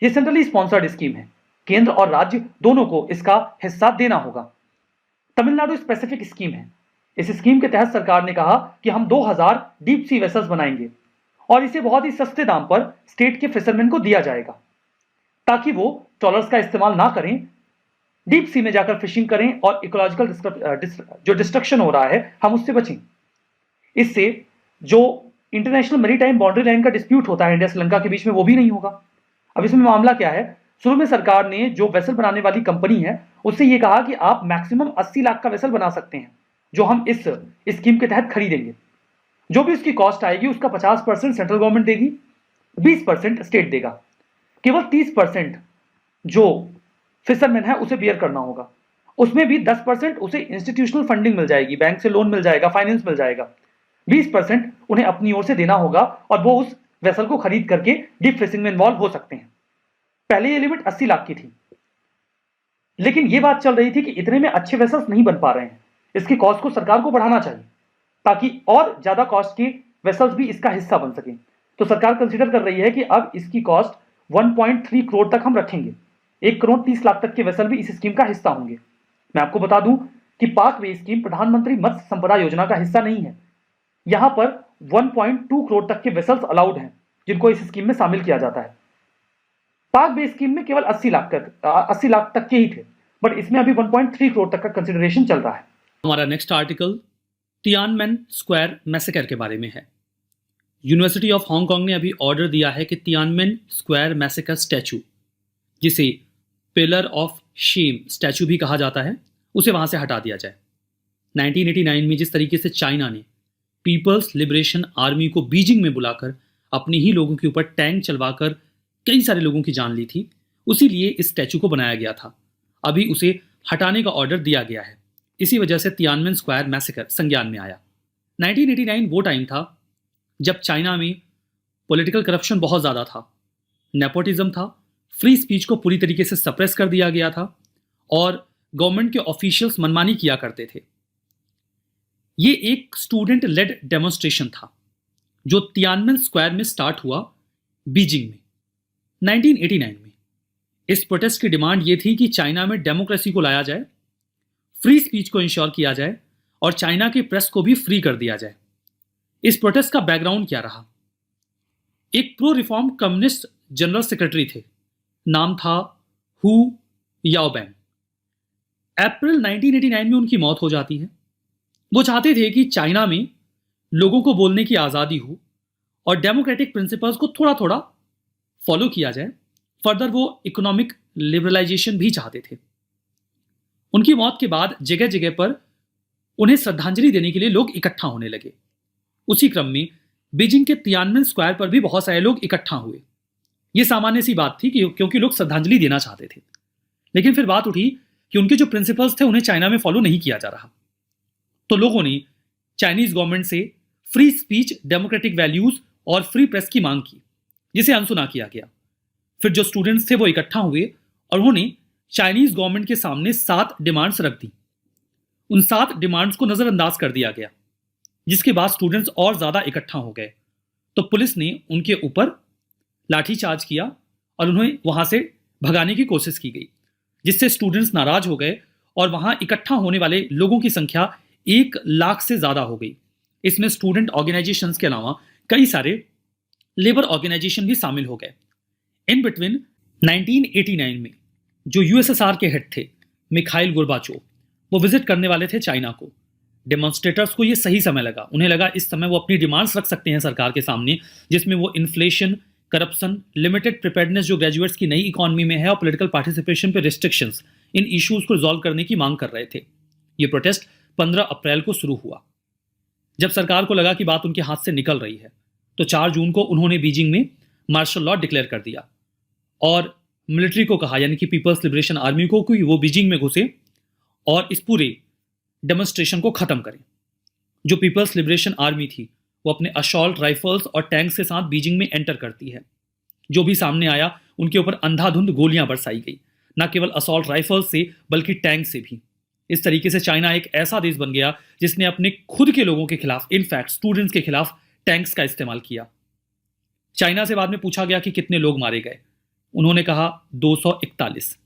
ये सेंट्रली स्पॉन्सर्ड स्कीम है, केंद्र और राज्य दोनों को इसका हिस्सा देना होगा। तमिलनाडु स्पेसिफिक स्कीम है। इस स्कीम के तहत सरकार ने कहा कि हम 2000 डीप सी वेसल्स बनाएंगे और इसे बहुत ही सस्ते दाम पर स्टेट के फिशरमैन को दिया जाएगा ताकि वो ट्रॉलर्स का इस्तेमाल ना करें, डीप सी में जाकर फिशिंग करें और इकोलॉजिकल जो डिस्ट्रक्शन हो रहा है हम उससे बचें। इससे जो इंटरनेशनल मैरीटाइम बाउंड्री लाइन का डिस्प्यूट होता है इंडिया श्रीलंका के बीच में वो भी नहीं होगा। अब इसमें मामला क्या है, शुरू में सरकार ने जो वेसल बनाने वाली कंपनी है उससे ये कहा कि आप मैक्सिमम 80 लाख का वेसल बना सकते हैं जो हम इस स्कीम के तहत खरीदेंगे। जो भी उसकी कॉस्ट आएगी उसका 50% सेंट्रल गवर्नमेंट देगी, 20% स्टेट देगा, केवल 30% जो फिशरमैन है उसे बियर करना होगा। उसमें भी 10% उसे इंस्टीट्यूशनल फंडिंग मिल जाएगी, बैंक से लोन मिल जाएगा, फाइनेंस मिल जाएगा। 20% उन्हें अपनी ओर से देना होगा और वो उस वेसल को खरीद करके डीप फिशिंग में इन्वॉल्व हो सकते हैं। पहले ये लिमिट 80 लाख की थी, लेकिन ये बात चल रही थी कि इतने में अच्छे वेसल्स नहीं बन पा रहे हैं, इसकी कॉस्ट को सरकार को बढ़ाना चाहिए ताकि और ज्यादा कॉस्ट के वेसल्स भी इसका हिस्सा बन सकें। तो सरकार कंसीडर कर रही है कि अब इसकी कॉस्ट 1.3 करोड़ तक हम रखेंगे। 1 करोड़ 30 लाख तक के वेसल भी इस स्कीम का हिस्सा होंगे। मैं आपको बता दूं कि पाक वे स्कीम प्रधानमंत्री मत्स्य संपदा योजना का हिस्सा नहीं है। यहां पर 1.2 करोड़ तक के वेसल्स अलाउड हैं जिनको इस स्कीम में शामिल किया जाता है। पाक बे स्कीम में केवल 80 लाख तक के ही थे, बट इसमें अभी 1.3 करोड़ तक का कंसिडरेशन चल रहा है। हमारा next article Tiananmen square massacre के बारे में है। यूनिवर्सिटी ऑफ हांगकांग ने अभी ऑर्डर दिया है कि तियानमेन स्क्वायर मैसेकर स्टैचू, जिसे पिलर ऑफ शेम स्टैचू भी कहा जाता है, उसे वहां से हटा दिया जाए। 1989 में जिस तरीके से चाइना ने पीपल्स लिबरेशन आर्मी को बीजिंग में बुलाकर अपने ही लोगों के ऊपर टैंक चलवाकर कई सारे लोगों की जान ली थी, उसी लिए इस स्टैचू को बनाया गया था। अभी उसे हटाने का ऑर्डर दिया गया है। इसी वजह से तियानमेन स्क्वायर मैसेकर संज्ञान में आया। 1989 वो टाइम था जब चाइना में पॉलिटिकल करप्शन बहुत ज़्यादा था, नेपोटिज्म था, फ्री स्पीच को पूरी तरीके से सप्रेस कर दिया गया था और गवर्नमेंट के ऑफिशियल्स मनमानी किया करते थे। ये एक स्टूडेंट लेड डेमोन्स्ट्रेशन था जो तियानमेन स्क्वायर में स्टार्ट हुआ बीजिंग में 1989 में। इस प्रोटेस्ट की डिमांड ये थी कि चाइना में डेमोक्रेसी को लाया जाए, फ्री स्पीच को इंश्योर किया जाए और चाइना की प्रेस को भी फ्री कर दिया जाए। इस प्रोटेस्ट का बैकग्राउंड क्या रहा? एक pro reform communist general secretary थे, नाम था हु याओबैंग। अप्रैल 1989 में उनकी मौत हो जाती है वो चाहते थे कि चाइना में लोगों को बोलने की आज़ादी हो और डेमोक्रेटिक प्रिंसिपल्स को थोड़ा थोड़ा फॉलो किया जाए। फर्दर वो इकोनॉमिक लिबरलाइजेशन भी चाहते थे। उनकी मौत के बाद जगह जगह पर उन्हें श्रद्धांजलि देने के लिए लोग इकट्ठा होने लगे। उसी क्रम में बीजिंग के तियानमेन स्क्वायर पर भी बहुत सारे लोग इकट्ठा हुए। यह सामान्य सी बात थी क्योंकि लोग श्रद्धांजलि देना चाहते थे। लेकिन फिर बात उठी कि उनके जो प्रिंसिपल्स थे उन्हें चाइना में फॉलो नहीं किया जा रहा। तो लोगों ने चाइनीज गवर्नमेंट से फ्री स्पीच, डेमोक्रेटिक वैल्यूज और फ्री प्रेस की मांग की, जिसे अनसुना किया गया। फिर जो स्टूडेंट्स थे वो इकट्ठा हुए और उन्होंने चाइनीज गवर्नमेंट के सामने 7 डिमांड्स रख दी। उन 7 डिमांड्स को नजरअंदाज कर दिया गया, जिसके बाद स्टूडेंट्स और ज्यादा इकट्ठा हो गए। तो पुलिस ने उनके ऊपर लाठीचार्ज किया और उन्हें वहां से भगाने की कोशिश की गई, जिससे स्टूडेंट्स नाराज हो गए और वहां इकट्ठा होने वाले लोगों की संख्या 1 लाख से ज्यादा हो गई। इसमें स्टूडेंट ऑर्गेनाइजेशंस के अलावा कई सारे लेबर ऑर्गेनाइजेशन भी शामिल हो गए। इन बिटवीन 1989 में जो यूएसएसआर के हेड थे मिखाइल गोर्बाचोव, वो विजिट करने वाले थे चाइना को। डेमोन्स्ट्रेटर्स को ये सही समय लगा। उन्हें लगा इस समय वो अपनी डिमांड्स रख सकते हैं सरकार के सामने, जिसमें वो इन्फ्लेशन, करप्शन, लिमिटेड प्रिपेयर्डनेस जो ग्रेजुएट्स की नई इकोनॉमी में है और पॉलिटिकल पार्टिसिपेशन पे रिस्ट्रिक्शंस, इन इश्यूज को रिजॉल्व करने की मांग कर रहे थे। ये प्रोटेस्ट 15 अप्रैल को शुरू हुआ। जब सरकार को लगा कि बात उनके हाथ से निकल रही है, तो 4 जून को उन्होंने बीजिंग में मार्शल लॉ डिक्लेयर कर दिया और मिलिट्री को कहा, यानी कि पीपल्स लिबरेशन आर्मी को, कि वो बीजिंग में घुसे और इस पूरे डेमोन्स्ट्रेशन को खत्म करें। जो पीपल्स लिबरेशन आर्मी थी वो अपने असॉल्ट राइफल्स और टैंक्स के साथ बीजिंग में एंटर करती है। जो भी सामने आया उनके ऊपर अंधाधुंध गोलियां बरसाई गई, न केवल असॉल्ट राइफल्स से बल्कि टैंक से भी। इस तरीके से चाइना एक ऐसा देश बन गया जिसने अपने खुद के लोगों के खिलाफ, इनफैक्ट स्टूडेंट्स के खिलाफ, टैंक्स का इस्तेमाल किया। चाइना से बाद में पूछा गया कि कितने लोग मारे गए। उन्होंने कहा 241।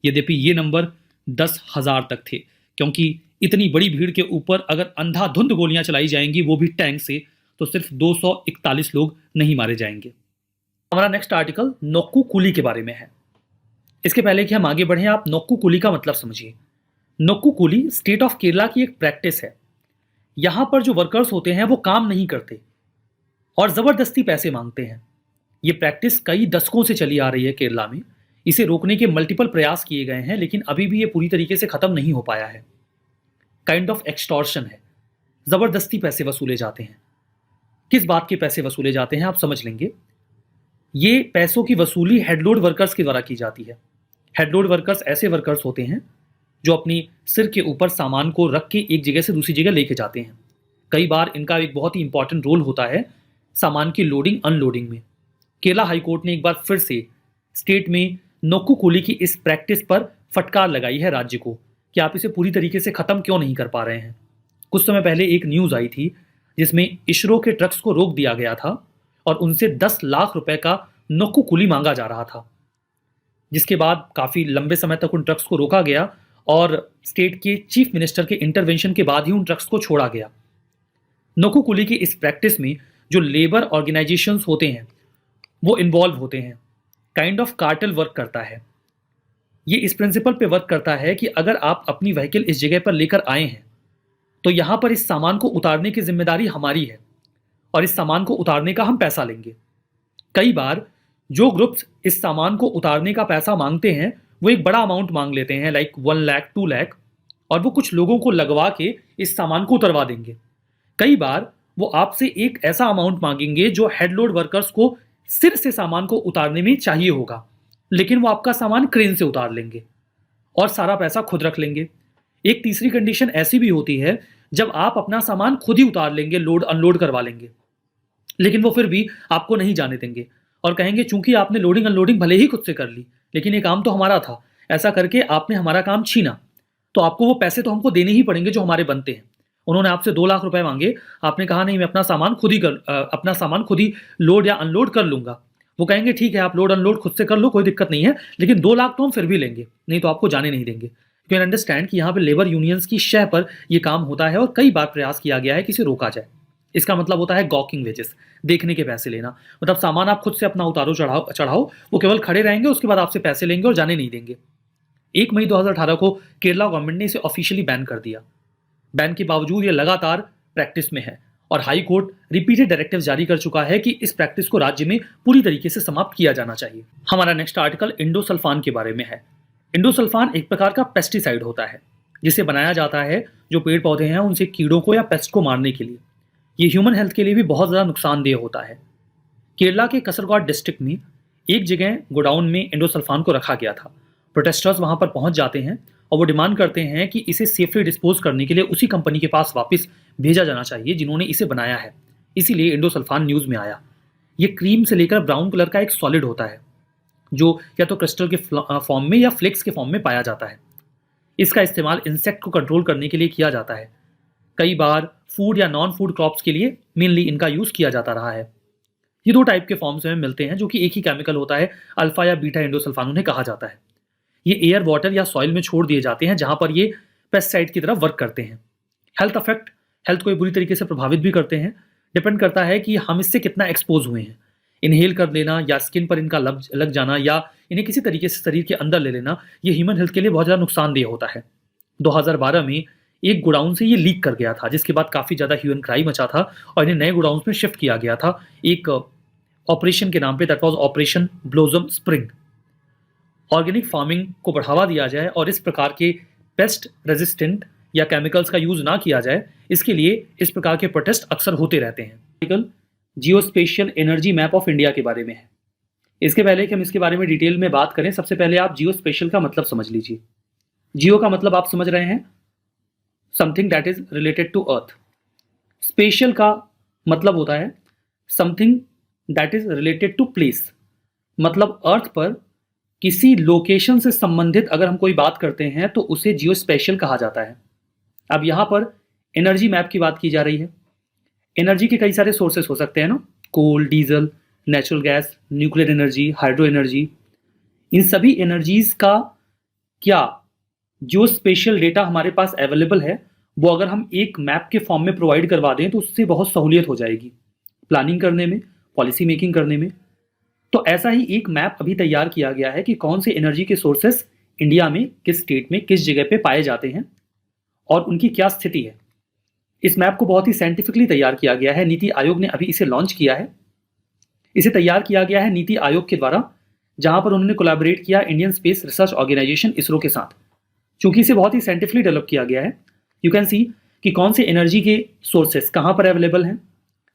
यद्यपि ये नंबर 10,000 तक थे, क्योंकि इतनी बड़ी भीड़ के ऊपर अगर अंधाधुंध गोलियां चलाई जाएंगी, वो भी टैंक से, तो सिर्फ 241 लोग नहीं मारे जाएंगे। हमारा नेक्स्ट आर्टिकल नोक्कू कूली के बारे में है। इसके पहले कि हम आगे बढ़ें, आप नोक्कू कूली का मतलब समझिए। नोक्कू कूली स्टेट ऑफ केरला की एक प्रैक्टिस है। यहां पर जो वर्कर्स होते हैं वो काम नहीं करते और जबरदस्ती पैसे मांगते हैं। ये प्रैक्टिस कई दशकों से चली आ रही है केरला में। इसे रोकने के मल्टीपल प्रयास किए गए हैं, लेकिन अभी भी ये पूरी तरीके से खत्म नहीं हो पाया है। काइंड ऑफ एक्सटॉर्शन है, जबरदस्ती पैसे वसूले जाते हैं। किस बात के पैसे वसूले जाते हैं आप समझ लेंगे। ये पैसों की वसूली हेडलोड वर्कर्स के द्वारा की जाती है। हेडलोड वर्कर्स ऐसे वर्कर्स होते हैं जो अपनी सिर के ऊपर सामान को रख के एक जगह से दूसरी जगह लेके जाते हैं। कई बार इनका एक बहुत ही इंपॉर्टेंट रोल होता है सामान की लोडिंग अनलोडिंग में। केरला हाईकोर्ट ने एक बार फिर से स्टेट में नोक्कू कूली की इस प्रैक्टिस पर फटकार लगाई है राज्य को कि आप इसे पूरी तरीके से खत्म क्यों नहीं कर पा रहे हैं। कुछ समय पहले एक न्यूज आई थी जिसमें इसरो के ट्रक्स को रोक दिया गया था और उनसे 10 लाख रुपए का नोक्कू कूली मांगा जा रहा था, जिसके बाद काफी लंबे समय तक उन ट्रक्स को रोका गया और स्टेट के चीफ मिनिस्टर के इंटरवेंशन के बाद ही उन ट्रक्स को छोड़ा गया। नोक्कू कूली की इस प्रैक्टिस में जो लेबर ऑर्गेनाइजेशंस होते हैं वो इन्वॉल्व होते हैं। काइंड ऑफ कार्टेल वर्क करता है। ये इस प्रिंसिपल पे वर्क करता है कि अगर आप अपनी व्हीकल इस जगह पर लेकर आए हैं तो यहां पर इस सामान को उतारने की जिम्मेदारी हमारी है और इस सामान को उतारने का हम पैसा लेंगे। कई बार जो ग्रुप्स इस सामान को उतारने का पैसा मांगते हैं वो एक बड़ा अमाउंट मांग लेते हैं, लाइक 1 लाख 2 लाख, और वो कुछ लोगों को लगवा के इस सामान को उतरवा देंगे। कई बार वो आपसे एक ऐसा अमाउंट मांगेंगे जो हेडलोड वर्कर्स को सिर से सामान को उतारने में चाहिए होगा, लेकिन वो आपका सामान क्रेन से उतार लेंगे और सारा पैसा खुद रख लेंगे। एक तीसरी कंडीशन ऐसी भी होती है जब आप अपना सामान खुद ही उतार लेंगे, लोड अनलोड करवा लेंगे, लेकिन वो फिर भी आपको नहीं जाने देंगे और कहेंगे चूंकि आपने लोडिंग अनलोडिंग भले ही खुद से कर ली, लेकिन ये काम तो हमारा था, ऐसा करके आपने हमारा काम छीना, तो आपको वो पैसे तो हमको देने ही पड़ेंगे जो हमारे बनते हैं। उन्होंने आपसे 2 लाख रुपए मांगे, आपने कहा नहीं मैं अपना सामान खुद ही लोड या अनलोड कर लूंगा। वो कहेंगे ठीक है आप लोड अनलोड खुद से कर लो, कोई दिक्कत नहीं है, लेकिन 2 लाख तो हम फिर भी लेंगे, नहीं तो आपको जाने नहीं देंगे। यू कैन अंडरस्टैंड कि यहाँ पे लेबर यूनियंस की शह पर यह काम होता है और कई बार प्रयास किया गया है कि इसे रोका जाए। इसका मतलब होता है गॉकिंग वेजेस, देखने के पैसे लेना। मतलब सामान आप खुद से अपना उतारो चढ़ाओ, वो केवल खड़े रहेंगे, उसके बाद आपसे पैसे लेंगे और जाने नहीं देंगे। 1 मई 2018 को केरला गवर्नमेंट ने इसे ऑफिशियली बैन कर दिया। बैन के बावजूद ये लगातार प्रैक्टिस में है और हाई कोर्ट रिपीटेड डायरेक्टिव जारी कर चुका है कि इस प्रैक्टिस को राज्य में पूरी तरीके से समाप्त किया जाना चाहिए। हमारा नेक्स्ट आर्टिकल इंडोसल्फान के बारे में है। इंडोसल्फान एक प्रकार का पेस्टिसाइड होता है जिसे बनाया जाता है जो पेड़ पौधे हैं उनसे कीड़ों को या पेस्ट को मारने के लिए। ये ह्यूमन हेल्थ के लिए भी बहुत ज़्यादा नुकसानदेह होता है। केरला के कसरगोड डिस्ट्रिक्ट में एक जगह गोडाउन में इंडोसल्फान को रखा गया था। प्रोटेस्टर्स वहां पर पहुंच जाते हैं और वो डिमांड करते हैं कि इसे सेफली डिस्पोज करने के लिए उसी कंपनी के पास वापस भेजा जाना चाहिए जिन्होंने इसे बनाया है। इसीलिए इंडोसल्फान न्यूज़ में आया। ये क्रीम से लेकर ब्राउन कलर का एक सॉलिड होता है जो या तो क्रिस्टल के फॉर्म में या फ्लेक्स के फॉर्म में पाया जाता है। इसका इस्तेमाल इंसेक्ट को कंट्रोल करने के लिए किया जाता है। कई बार फूड या नॉन फूड क्रॉप्स के लिए मेनली इनका यूज़ किया जाता रहा है। ये दो टाइप के फॉर्म्स में मिलते हैं जो कि एक ही केमिकल होता है, अल्फा या बीटा इंडोसल्फान उन्हें कहा जाता है। ये एयर, वाटर या सॉइल में छोड़ दिए जाते हैं जहां पर ये पेस्टिसाइड की तरह वर्क करते हैं। हेल्थ को ये बुरी तरीके से प्रभावित भी करते हैं। डिपेंड करता है कि हम इससे कितना एक्सपोज हुए हैं। इनहेल कर लेना या स्किन पर इनका लग जाना या इन्हें किसी तरीके से शरीर के अंदर ले लेना, ये ह्यूमन हेल्थ के लिए बहुत ज़्यादा नुकसानदेह होता है। 2012 में एक गोडाउन से ये लीक कर गया था जिसके बाद काफ़ी ज़्यादा ह्यू एंड क्राई मचा था और इन्हें नए गोडाउन में शिफ्ट किया गया था एक ऑपरेशन के नाम पे, that was operation blossom spring. Organic farming को बढ़ावा दिया जाए और इस प्रकार के पेस्ट रेजिस्टेंट या केमिकल्स का यूज ना किया जाए, इसके लिए इस प्रकार के प्रोटेस्ट अक्सर होते रहते हैं। Article geospatial energy map of India के बारे में है। इसके पहले कि हम इसके बारे में डिटेल में बात करें, सबसे पहले आप जियोस्पेशियल का मतलब समझ लीजिए। जियो का मतलब आप समझ रहे हैं, something that is related to earth. Spatial का मतलब होता है something that is related to place, मतलब अर्थ पर किसी लोकेशन से संबंधित अगर हम कोई बात करते हैं तो उसे जियोस्पेशियल कहा जाता है। अब यहाँ पर एनर्जी मैप की बात की जा रही है। एनर्जी के कई सारे सोर्सेस हो सकते हैं ना, coal, diesel, natural gas, nuclear energy, hydro energy. इन सभी एनर्जीज का क्या जो स्पेशल डेटा हमारे पास अवेलेबल है वो अगर हम एक मैप के फॉर्म में प्रोवाइड करवा दें तो उससे बहुत सहूलियत हो जाएगी प्लानिंग करने में, पॉलिसी मेकिंग करने में। तो ऐसा ही एक मैप अभी तैयार किया गया है कि कौन से एनर्जी के सोर्सेस इंडिया में किस स्टेट में किस जगह पे पाए जाते हैं और उनकी क्या स्थिति है। इस मैप को बहुत ही साइंटिफिकली तैयार किया गया है। नीति आयोग ने अभी इसे लॉन्च किया है। इसे तैयार किया गया है नीति आयोग के द्वारा, जहां पर उन्होंने कोलैबोरेट किया Indian Space Research Organisation ISRO के साथ। चूंकि इसे बहुत ही साइंटिफिकली डेवलप किया गया है, यू कैन सी कि कौन से एनर्जी के सोर्सेस कहाँ पर अवेलेबल हैं।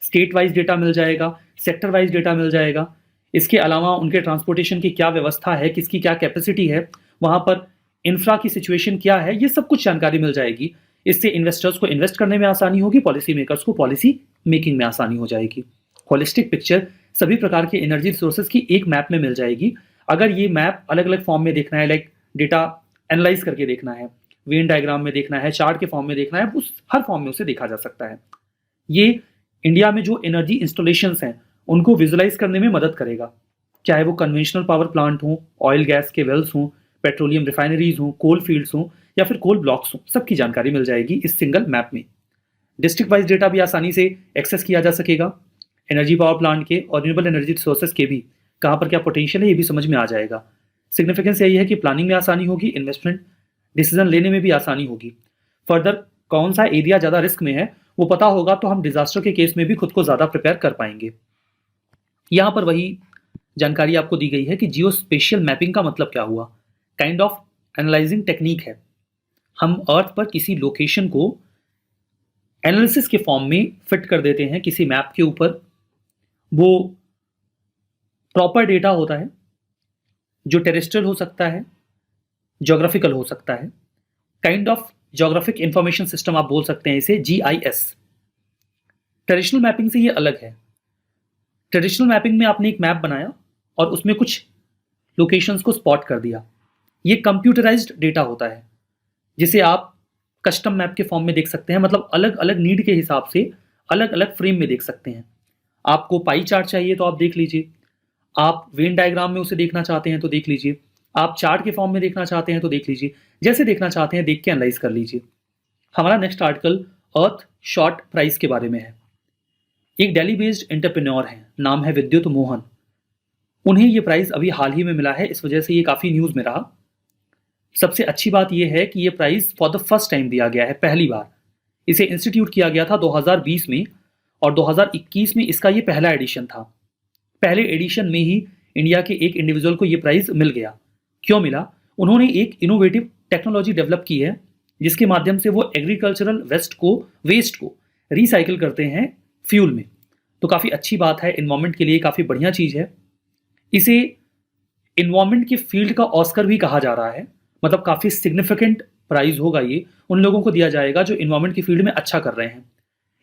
स्टेट वाइज डेटा मिल जाएगा, सेक्टर वाइज डेटा मिल जाएगा। इसके अलावा उनके ट्रांसपोर्टेशन की क्या व्यवस्था है, किसकी क्या कैपेसिटी है, वहाँ पर इंफ्रा की सिचुएशन क्या है, ये सब कुछ जानकारी मिल जाएगी। इससे इन्वेस्टर्स को इन्वेस्ट करने में आसानी होगी, पॉलिसी मेकर्स को पॉलिसी मेकिंग में आसानी हो जाएगी। होलिस्टिक पिक्चर सभी प्रकार के एनर्जी रिसोर्सेज की एक मैप में मिल जाएगी। अगर ये मैप अलग अलग फॉर्म में देखना है, लाइक डेटा एनालाइज करके देखना है, वेन डायग्राम में देखना है, चार्ट के फॉर्म में देखना है, उस हर फॉर्म में उसे देखा जा सकता है। ये इंडिया में जो एनर्जी इंस्टॉलेशंस हैं उनको विजुलाइज करने में मदद करेगा, चाहे वो कन्वेंशनल पावर प्लांट हों, ऑयल गैस के वेल्स हों, पेट्रोलियम रिफाइनरीज हों, कोल फील्ड्स हों या फिर कोल ब्लॉक्स हों, सबकी जानकारी मिल जाएगी इस सिंगल मैप में। डिस्ट्रिक्ट वाइज डेटा भी आसानी से एक्सेस किया जा सकेगा। एनर्जी पावर प्लांट के और रिन्यूएबल एनर्जी रिसोर्सेज के भी कहाँ पर क्या पोटेंशियल है ये भी समझ में आ जाएगा। सिग्निफिकेंस यही है कि प्लानिंग में आसानी होगी, इन्वेस्टमेंट डिसीजन लेने में भी आसानी होगी। फर्दर कौन सा एरिया ज़्यादा रिस्क में है वो पता होगा तो हम डिजास्टर के केस में भी खुद को ज़्यादा प्रिपेयर कर पाएंगे। यहाँ पर वही जानकारी आपको दी गई है कि जियो स्पेशियल मैपिंग का मतलब क्या हुआ। काइंड ऑफ एनालाइजिंग टेक्निक है। हम अर्थ पर किसी लोकेशन को एनालिसिस के फॉर्म में फिट कर देते हैं किसी मैप के ऊपर। वो प्रॉपर डेटा होता है जो टेरेस्ट्रियल हो सकता है, ज्योग्राफिकल हो सकता है, kind of geographic information system आप बोल सकते हैं इसे, GIS। ट्रेडिशनल मैपिंग से ये अलग है। ट्रेडिशनल मैपिंग में आपने एक मैप बनाया और उसमें कुछ लोकेशंस को स्पॉट कर दिया। ये कंप्यूटराइज्ड डेटा होता है जिसे आप कस्टम मैप के फॉर्म में देख सकते हैं, मतलब अलग अलग नीड के हिसाब से अलग अलग फ्रेम में देख सकते हैं। आपको पाई चार्ट चाहिए तो आप देख लीजिए, आप वेन डायग्राम में उसे देखना चाहते हैं तो देख लीजिए, आप चार्ट के फॉर्म में देखना चाहते हैं तो देख लीजिए, जैसे देखना चाहते हैं देख के एनालाइज कर लीजिए। हमारा नेक्स्ट आर्टिकल अर्थ शॉर्ट प्राइस के बारे में है। एक दिल्ली बेस्ड एंटरप्रेन्योर हैं, नाम है विद्युत मोहन। उन्हें ये प्राइज़ अभी हाल ही में मिला है, इस वजह से ये काफ़ी न्यूज़ में रहा। सबसे अच्छी बात यह है कि ये prize for the first time दिया गया है, पहली बार। इसे इंस्टीट्यूट किया गया था 2020 में और 2021 में इसका ये पहला एडिशन था। पहले एडिशन में ही इंडिया के एक इंडिविजुअल को ये प्राइज़ मिल गया। क्यों मिला? उन्होंने एक इनोवेटिव टेक्नोलॉजी डेवलप की है जिसके माध्यम से वो एग्रीकल्चरल वेस्ट को रिसाइकिल करते हैं फ्यूल में। तो काफ़ी अच्छी बात है, इन्वायरमेंट के लिए काफ़ी बढ़िया चीज़ है। इसे इन्वायरमेंट के फील्ड का ऑस्कर भी कहा जा रहा है, मतलब काफ़ी सिग्निफिकेंट प्राइज़ होगा ये, उन लोगों को दिया जाएगा जो इन्वायरमेंट की फील्ड में अच्छा कर रहे हैं।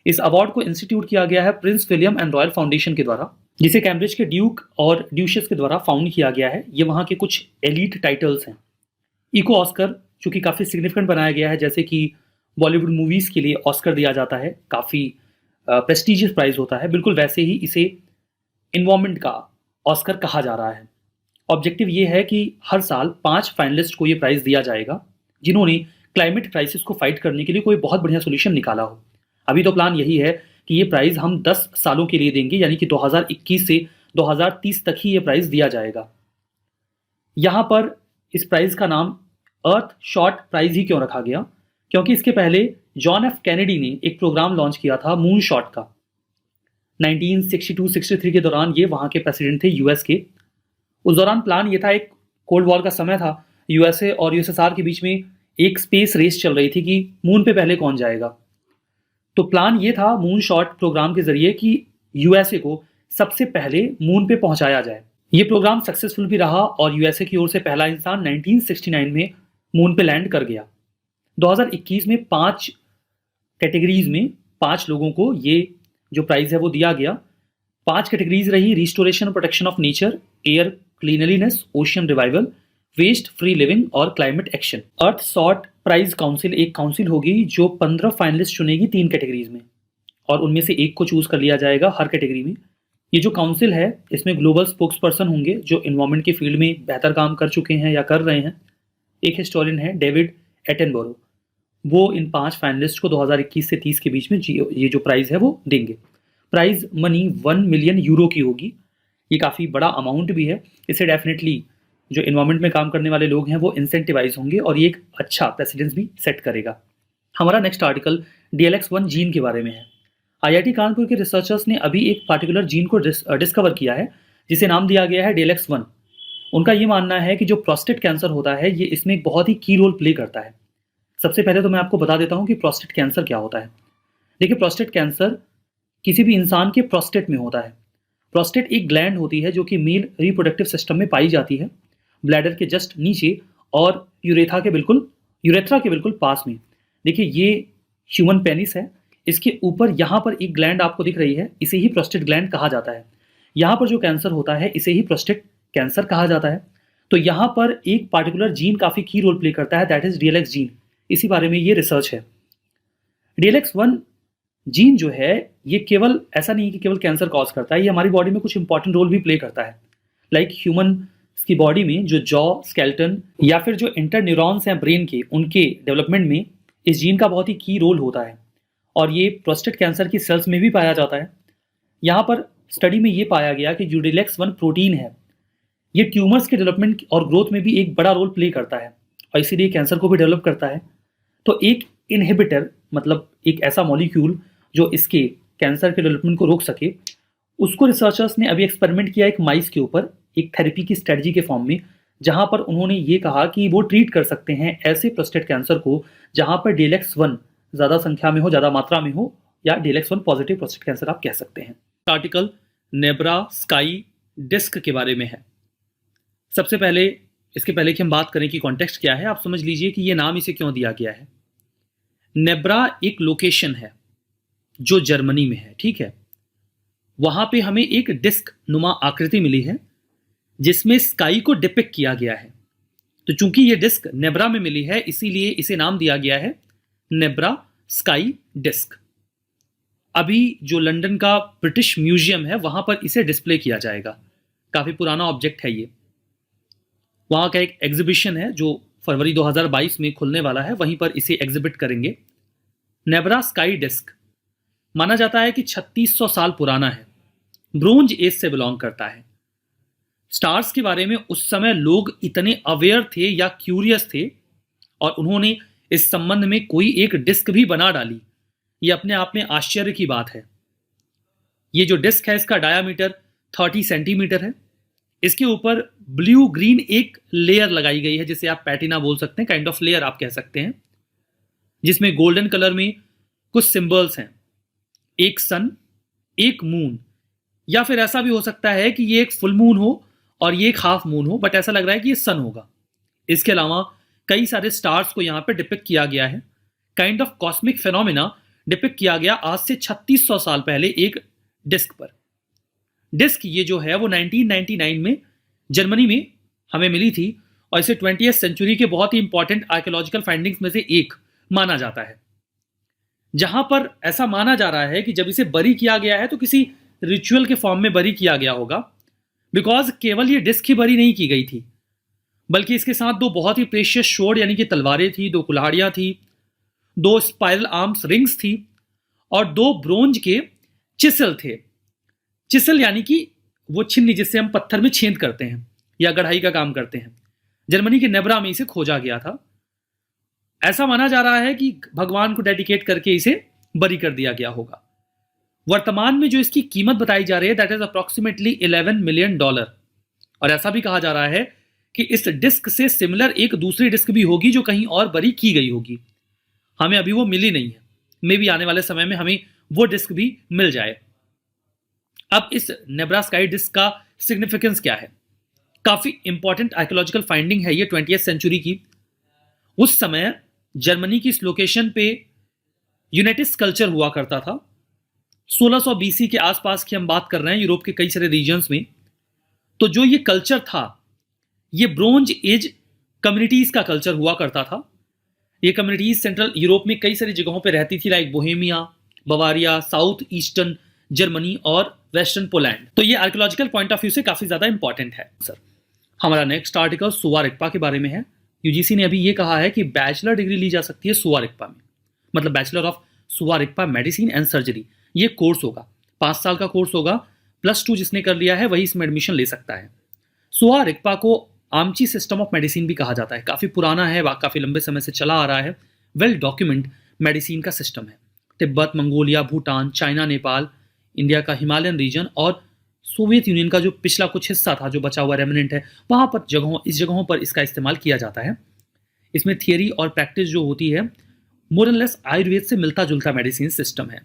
इस अवार्ड को इंस्टीट्यूट किया गया है Prince William and royal foundation के द्वारा, जिसे कैम्ब्रिज के ड्यूक और ड्यूशेस के द्वारा फाउंड किया गया है। ये वहाँ के कुछ एलीट टाइटल्स हैं। इको ऑस्कर चूँकि काफ़ी सिग्निफिकेंट बनाया गया है, जैसे कि बॉलीवुड मूवीज़ के लिए ऑस्कर दिया जाता है, काफ़ी प्रेस्टीजियस प्राइज़ होता है, बिल्कुल वैसे ही इसे इन्वायरमेंट का ऑस्कर कहा जा रहा है। ऑब्जेक्टिव ये है कि हर साल 5 फाइनलिस्ट को ये प्राइज़ दिया जाएगा जिन्होंने क्लाइमेट क्राइसिस को फाइट करने के लिए कोई बहुत बढ़िया सोल्यूशन निकाला हो। अभी तो प्लान यही है कि ये प्राइज़ हम 10 सालों के लिए देंगे, यानी कि 2021 से 2030 तक ही ये प्राइज़ दिया जाएगा। यहाँ पर इस प्राइज़ का नाम अर्थ शॉट प्राइज़ ही क्यों रखा गया? क्योंकि इसके पहले जॉन एफ कैनेडी ने एक प्रोग्राम लॉन्च किया था मून शॉट का। 1962-63 के दौरान ये वहाँ के प्रेसिडेंट थे यूएस के। उस दौरान प्लान ये था, एक कोल्ड वॉर का समय था, यूएसए और यूएसएसआर के बीच में एक स्पेस रेस चल रही थी कि मून पे पहले कौन जाएगा। तो प्लान ये था मून शॉट प्रोग्राम के जरिए कि यूएसए को सबसे पहले मून पे पहुंचाया जाए। ये प्रोग्राम सक्सेसफुल भी रहा और यूएसए की ओर से पहला इंसान 1969 में मून पे लैंड कर गया। 2021 में 5 कैटेगरीज में 5 लोगों को ये जो प्राइज़ है वो दिया गया। 5 कैटेगरीज रही: restoration protection of nature, air cleanliness, ocean revival, waste free living और climate action. Earthshot Prize Council एक काउंसिल होगी जो 15 फाइनलिस्ट चुनेगी 3 कैटेगरीज में और उनमें से एक को चूज कर लिया जाएगा हर कैटेगरी में। ये जो काउंसिल है इसमें ग्लोबल स्पोक्स पर्सन होंगे जो इन्वायरमेंट के फील्ड में बेहतर काम कर चुके हैं या कर रहे हैं। एक हिस्टोरियन है डेविड एटनबरो, वो इन 5 फाइनलिस्ट को 2021 से 30 के बीच में ये जो प्राइज़ है वो देंगे। प्राइज़ मनी 1 मिलियन यूरो की होगी। ये काफ़ी बड़ा अमाउंट भी है। इससे डेफिनेटली जो इन्वायरमेंट में काम करने वाले लोग हैं वो इंसेंटिवाइज होंगे और ये एक अच्छा प्रेसिडेंस भी सेट करेगा। हमारा नेक्स्ट आर्टिकल DLX1 जीन के बारे में है। IIT कानपुर के रिसर्चर्स ने अभी एक पार्टिकुलर जीन को डिस्कवर किया है जिसे नाम दिया गया है DLX1। उनका ये मानना है कि जो प्रोस्टेट कैंसर होता है ये इसमें एक बहुत ही की रोल प्ले करता है। सबसे पहले तो मैं आपको बता देता हूँ कि प्रोस्टेट कैंसर क्या होता है। देखिए, प्रोस्टेट कैंसर किसी भी इंसान के प्रोस्टेट में होता है। प्रोस्टेट एक ग्लैंड होती है जो कि मेल रिप्रोडक्टिव सिस्टम में पाई जाती है, ब्लैडर के जस्ट नीचे और यूरेथ्रा के बिल्कुल पास में। देखिए, ये ह्यूमन पेनिस है, इसके ऊपर यहाँ पर एक ग्लैंड आपको दिख रही है, इसे ही प्रोस्टेट ग्लैंड कहा जाता है। यहाँ पर जो कैंसर होता है इसे ही प्रोस्टेट कैंसर कहा जाता है। तो यहाँ पर एक पार्टिकुलर जीन काफ़ी की रोल प्ले करता है, दैट इज DLX जीन। इसी बारे में ये रिसर्च है। DLX1 जीन जो है ये केवल ऐसा नहीं कि केवल कैंसर कॉज करता है, ये हमारी बॉडी में कुछ इंपॉर्टेंट रोल भी प्ले करता है। लाइक ह्यूमन की बॉडी में जो जॉ, स्केलेटन या फिर जो इंटर न्यूरॉन्स हैं ब्रेन के, उनके डेवलपमेंट में इस जीन का बहुत ही की रोल होता है और ये प्रोस्टेट कैंसर की सेल्स में भी पाया जाता है। यहाँ पर स्टडी में ये पाया गया कि जो DLX1 प्रोटीन है ये ट्यूमर्स के डेवलपमेंट और ग्रोथ में भी एक बड़ा रोल प्ले करता है और इसीलिए कैंसर को भी डेवलप करता है। तो एक इनहिबिटर, मतलब एक ऐसा मॉलिक्यूल जो इसके कैंसर के डेवलपमेंट को रोक सके, उसको रिसर्चर्स ने अभी एक्सपेरिमेंट किया एक माइस के ऊपर, एक थेरेपी की स्ट्रेटजी के फॉर्म में, जहां पर उन्होंने ये कहा कि वो ट्रीट कर सकते हैं ऐसे प्रोस्टेट कैंसर को जहां पर DLX1 ज़्यादा संख्या में हो, ज़्यादा मात्रा में हो, या DLX1 पॉजिटिव प्रोस्टेट कैंसर आप कह सकते हैं। आर्टिकल नेब्रा स्काई डिस्क के बारे में है। सबसे पहले इसके पहले कि हम बात करें कि कॉन्टेक्स्ट क्या है, आप समझ लीजिए कि ये नाम इसे क्यों दिया गया है। नेब्रा एक लोकेशन है जो जर्मनी में है, ठीक है। वहां पे हमें एक डिस्क नुमा आकृति मिली है जिसमें स्काई को डिपिक्ट किया गया है। तो चूंकि ये डिस्क नेब्रा में मिली है इसीलिए इसे नाम दिया गया है नेब्रा स्काई डिस्क। अभी जो लंदन का ब्रिटिश म्यूजियम है वहां पर इसे डिस्प्ले किया जाएगा। काफी पुराना ऑब्जेक्ट है ये। वहां का एक एग्जीबिशन है जो फरवरी 2022 में खुलने वाला है, वहीं पर इसे एग्जिबिट करेंगे। नेब्रा स्काई डिस्क माना जाता है कि 3600 साल पुराना है, ब्रोंज एज से बिलोंग करता है। स्टार्स के बारे में उस समय लोग इतने अवेयर थे या क्यूरियस थे और उन्होंने इस संबंध में कोई एक डिस्क भी बना डाली ये अपने आप में आश्चर्य की बात है। ये जो डिस्क है इसका डायामीटर 30 सेंटीमीटर है। इसके ऊपर ब्लू ग्रीन एक लेयर लगाई गई है, जिसे आप पैटिना बोल सकते हैं, काइंड ऑफ लेयर आप कह सकते हैं, जिसमें गोल्डन कलर में कुछ सिंबल्स हैं, एक सन, एक मून, या फिर ऐसा भी हो सकता है कि ये एक फुल मून हो और ये एक हाफ मून हो, बट ऐसा लग रहा है कि ये सन होगा। इसके अलावा कई सारे स्टार्स को यहाँ पे डिपिक्ट किया गया है। Kind of cosmic phenomena depict किया गया आज से 3600 साल पहले एक डिस्क पर। डिस्क ये जो है वो 1999 में जर्मनी में हमें मिली थी और इसे 20वीं सेंचुरी के बहुत ही इंपॉर्टेंट आर्कियोलॉजिकल फाइंडिंग्स में से एक माना जाता है। जहां पर ऐसा माना जा रहा है कि जब इसे बरी किया गया है तो किसी रिचुअल के फॉर्म में बरी किया गया होगा, बिकॉज केवल ये डिस्क ही बरी नहीं की गई थी, बल्कि इसके साथ दो बहुत ही प्रेशियस शोर्ड यानी कि तलवारें थी, दो कुल्हाड़ियां थी, दो स्पाइरल आर्म्स रिंग्स थी और दो ब्रोंज के चिसल थे। चिसल यानी कि वो छिन्नी जिससे हम पत्थर में छेद करते हैं या गढ़ाई का काम करते हैं। जर्मनी के नेब्रा में इसे खोजा गया था। ऐसा माना जा रहा है कि भगवान को डेडिकेट करके इसे बरी कर दिया गया होगा। वर्तमान में जो इसकी कीमत बताई जा रही है दैट इज अप्रोक्सीमेटली $11 मिलियन। और ऐसा भी कहा जा रहा है कि इस डिस्क से सिमिलर एक दूसरी डिस्क भी होगी जो कहीं और बरी की गई होगी। हमें अभी वो मिली नहीं है, मे भी आने वाले समय में हमें वो डिस्क भी मिल जाए। अब इस नेब्रास्काई डिस्क का सिग्निफिकेंस क्या है? काफी इंपॉर्टेंट आर्कियोलॉजिकल फाइंडिंग है ये 20वीं सेंचुरी की। उस समय जर्मनी की इस लोकेशन पे यूनेटिस कल्चर हुआ करता था। 1600 BC के आसपास की हम बात कर रहे हैं, यूरोप के कई सारे रीजन्स में। तो जो ये कल्चर था ये ब्रोंज एज कम्युनिटीज का कल्चर हुआ करता था। ये कम्युनिटीज सेंट्रल यूरोप में कई सारी जगहों पे रहती थी, like Bohemia, Bavaria, south eastern Germany और वेस्टर्न पोलैंड। तो ये आर्कियोलॉजिकल पॉइंट ऑफ व्यू से काफी ज्यादा इंपॉर्टेंट है। सर, हमारा नेक्स्ट आर्टिकल सुवा रिग्पा के बारे में है। यूजीसी ने अभी ये कहा है कि बैचलर डिग्री ली जा सकती है सुवा रिग्पा में, मतलब बैचलर ऑफ सुवा रिग्पा मेडिसिन एंड सर्जरी। ये कोर्स होगा, 5 साल का कोर्स होगा। +2 जिसने कर लिया है वही इसमें एडमिशन ले सकता है। सुवा रिग्पा को आमची सिस्टम ऑफ मेडिसिन भी कहा जाता है। काफी पुराना है, काफी लंबे समय से चला आ रहा है, वेल डॉक्यूमेंट मेडिसिन का सिस्टम है। Tibet, Mongolia, Bhutan, China, Nepal, India का हिमालयन रीजन और सोवियत यूनियन का जो पिछला कुछ हिस्सा था, जो बचा हुआ रेमिनेंट है, वहां पर इस जगहों पर इसका इस्तेमाल किया जाता है। इसमें थियरी और प्रैक्टिस जो होती है मोर एंड लेस आयुर्वेद से मिलता जुलता मेडिसिन सिस्टम है।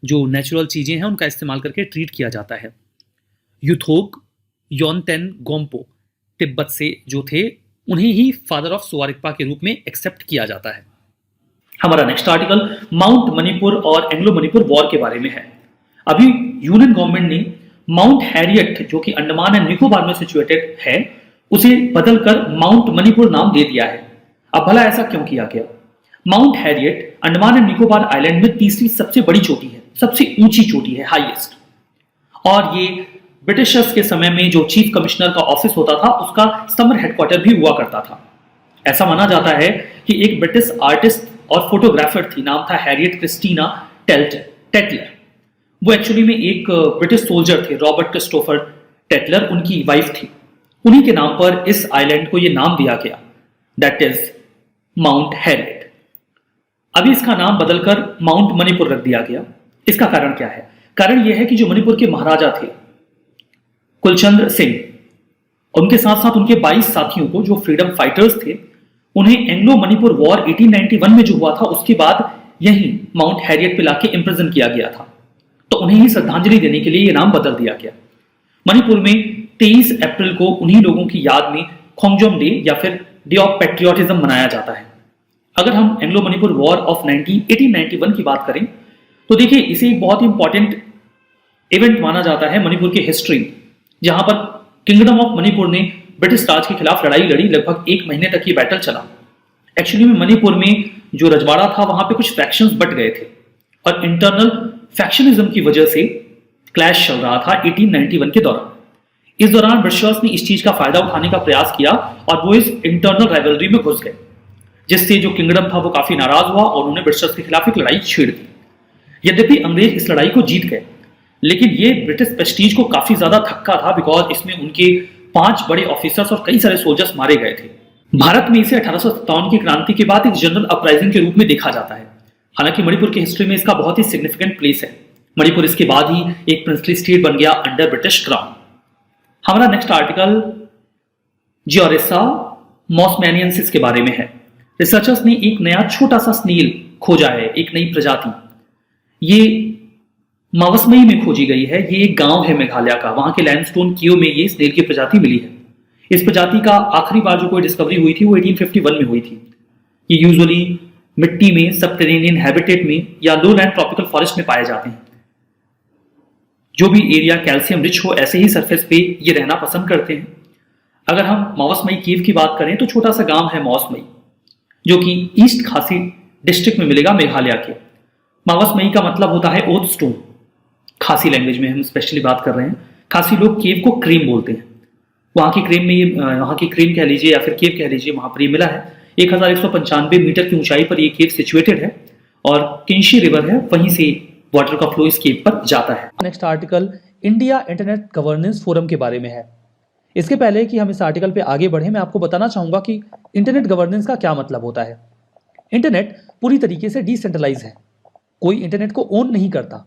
जो नेचुरल चीजें हैं उनका इस्तेमाल करके ट्रीट किया जाता है। यूथोग योनतेन गोम्पो तिब्बत से जो थे उन्हें ही फादर ऑफ सुवा रिग्पा के रूप में एक्सेप्ट किया जाता है। हमारा नेक्स्ट आर्टिकल माउंट मणिपुर और एंग्लो मणिपुर वॉर के बारे में है। अभी यूनियन गवर्नमेंट ने माउंट हैरियट जो कि अंडमान एंड निकोबार में सिचुएटेड है उसे बदलकर माउंट मणिपुर नाम दे दिया है। अब भला ऐसा क्यों किया गया? Mount Harriet Andaman and Nicobar island में तीसरी सबसे बड़ी चोटी है, सबसे ऊंची चोटी है, हाईएस्ट। और ये ब्रिटिशर्स के समय में जो चीफ कमिश्नर का ऑफिस होता था उसका समर हेडक्वार्टर भी हुआ करता था। ऐसा माना जाता है कि एक ब्रिटिश आर्टिस्ट और फोटोग्राफर थी, नाम था हैरियट क्रिस्टीना टेटलर। वो एक्चुअली में एक ब्रिटिश सोल्जर थे, रॉबर्ट क्रिस्टोफर टेटलर उनकी वाइफ थी। उन्हीं के नाम पर इस आइलैंड को ये नाम दिया गया, दैट इज माउंट हैरियट। अभी इसका नाम बदलकर माउंट मणिपुर रख दिया गया। इसका कारण क्या है? कारण यह है कि जो मणिपुर के महाराजा थे कुलचंद्र सिंह, उनके साथ साथ उनके 22 साथियों को जो फ्रीडम फाइटर्स थे, उन्हें एंग्लो मणिपुर वॉर 1891 में जो हुआ था उसके बाद यही माउंट हैरियट पे लाके इंप्रिजन किया गया था। तो उन्हें ही श्रद्धांजलि देने के लिए यह नाम बदल दिया गया। मणिपुर में 23 अप्रैल को उन्हीं लोगों की याद में खोंगजोम डे या फिर डे ऑफ पैट्रियोटिज्म मनाया जाता है। अगर हम एंग्लो मणिपुर वॉर ऑफ 1891 की बात करें तो देखिए इसे एक बहुत ही इंपॉर्टेंट इवेंट माना जाता है मणिपुर की हिस्ट्री, जहां पर किंगडम ऑफ मणिपुर ने ब्रिटिश राज के खिलाफ लड़ाई लड़ी। लगभग 1 महीने तक ये बैटल चला। एक्चुअली में मणिपुर में जो रजवाड़ा था वहां पे कुछ फैक्शंस बट गए थे और इंटरनल फैक्शनिज्म की वजह से क्लैश चल रहा था 1891 के दौरान। इस दौरान ब्रिटिशर्स ने इस चीज का फायदा उठाने का प्रयास किया और वो इस इंटरनल राइवलरी में घुस गए, जिससे जो किंगडम था वो काफी नाराज हुआ और उन्होंने ब्रिटिशर्स के खिलाफ एक लड़ाई छेड़ दी। यद्यपि अंग्रेज इस लड़ाई को जीत गए, लेकिन ये ब्रिटिश प्रेस्टीज को काफी ज्यादा धक्का था, बिकॉज इसमें उनके 5 बड़े ऑफिसर्स और कई सारे सोल्जर्स मारे गए थे। भारत में इसे 1857 की क्रांति के बाद एक जनरल अपराइजिंग के रूप में देखा जाता है। हालांकि मणिपुर की हिस्ट्री में इसका बहुत ही सिग्निफिकेंट प्लेस है। मणिपुर इसके बाद ही एक प्रिंसली स्टेट बन गया अंडर ब्रिटिश क्राउन। हमारा नेक्स्ट आर्टिकल जियोरेसा मॉसमैनियंसिस के बारे में है। रिसर्चर्स ने एक नया छोटा सा स्नेल खोजा है, एक नई प्रजाति। ये मावसमई में खोजी गई है। ये एक गांव है मेघालय का, वहां के लैंडस्टोन कीओ में ये स्नेल की प्रजाति मिली है। इस प्रजाति का आखिरी बार जो कोई डिस्कवरी हुई थी वो 1851 में हुई थी। ये यूजुअली मिट्टी में, सबटेरेनियन हैबिटेट में या लोलैंड ट्रॉपिकल फॉरेस्ट में पाए जाते हैं। जो भी एरिया कैल्शियम रिच हो ऐसे ही सरफेस पे ये रहना पसंद करते हैं। अगर हम मावसमई केव की बात करें तो छोटा सा गांव है मावसमई, जो कि ईस्ट खासी डिस्ट्रिक्ट में मिलेगा मेघालय के। मावसमई का मतलब होता है ओथ स्टोन। खासी लैंग्वेज में हम स्पेशली बात कर रहे हैं। खासी लोग केव को क्रीम बोलते हैं। वहाँ की क्रीम कह लीजिए या फिर केव कह लीजिए, वहाँ पर ये मिला है। 1195 मीटर की ऊंचाई पर ये केव सिचुएटेड है और किंशी रिवर है, वहीं से वाटर का फ्लो इस केव पर जाता है। Next article India internet governance forum के बारे में है। इसके पहले कि हम इस आर्टिकल पे आगे बढ़े, मैं आपको बताना चाहूंगा कि इंटरनेट गवर्नेंस का क्या मतलब होता है। इंटरनेट पूरी तरीके से डिसेंट्रलाइज है, कोई इंटरनेट को ओन नहीं करता,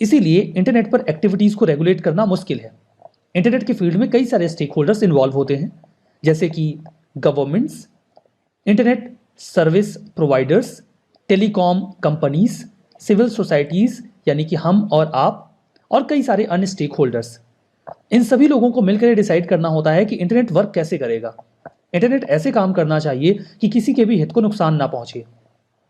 इसीलिए इंटरनेट पर एक्टिविटीज को रेगुलेट करना मुश्किल है। इंटरनेट के फील्ड में कई सारे स्टेक होल्डर्स इन्वॉल्व होते हैं, जैसे कि governments, internet service providers, telecom companies, civil societies यानी कि हम और आप, और कई सारे अन्य स्टेक होल्डर्स। इन सभी लोगों को मिलकर डिसाइड करना होता है कि इंटरनेट वर्क कैसे करेगा। इंटरनेट ऐसे काम करना चाहिए कि किसी के भी हित को नुकसान ना पहुंचे।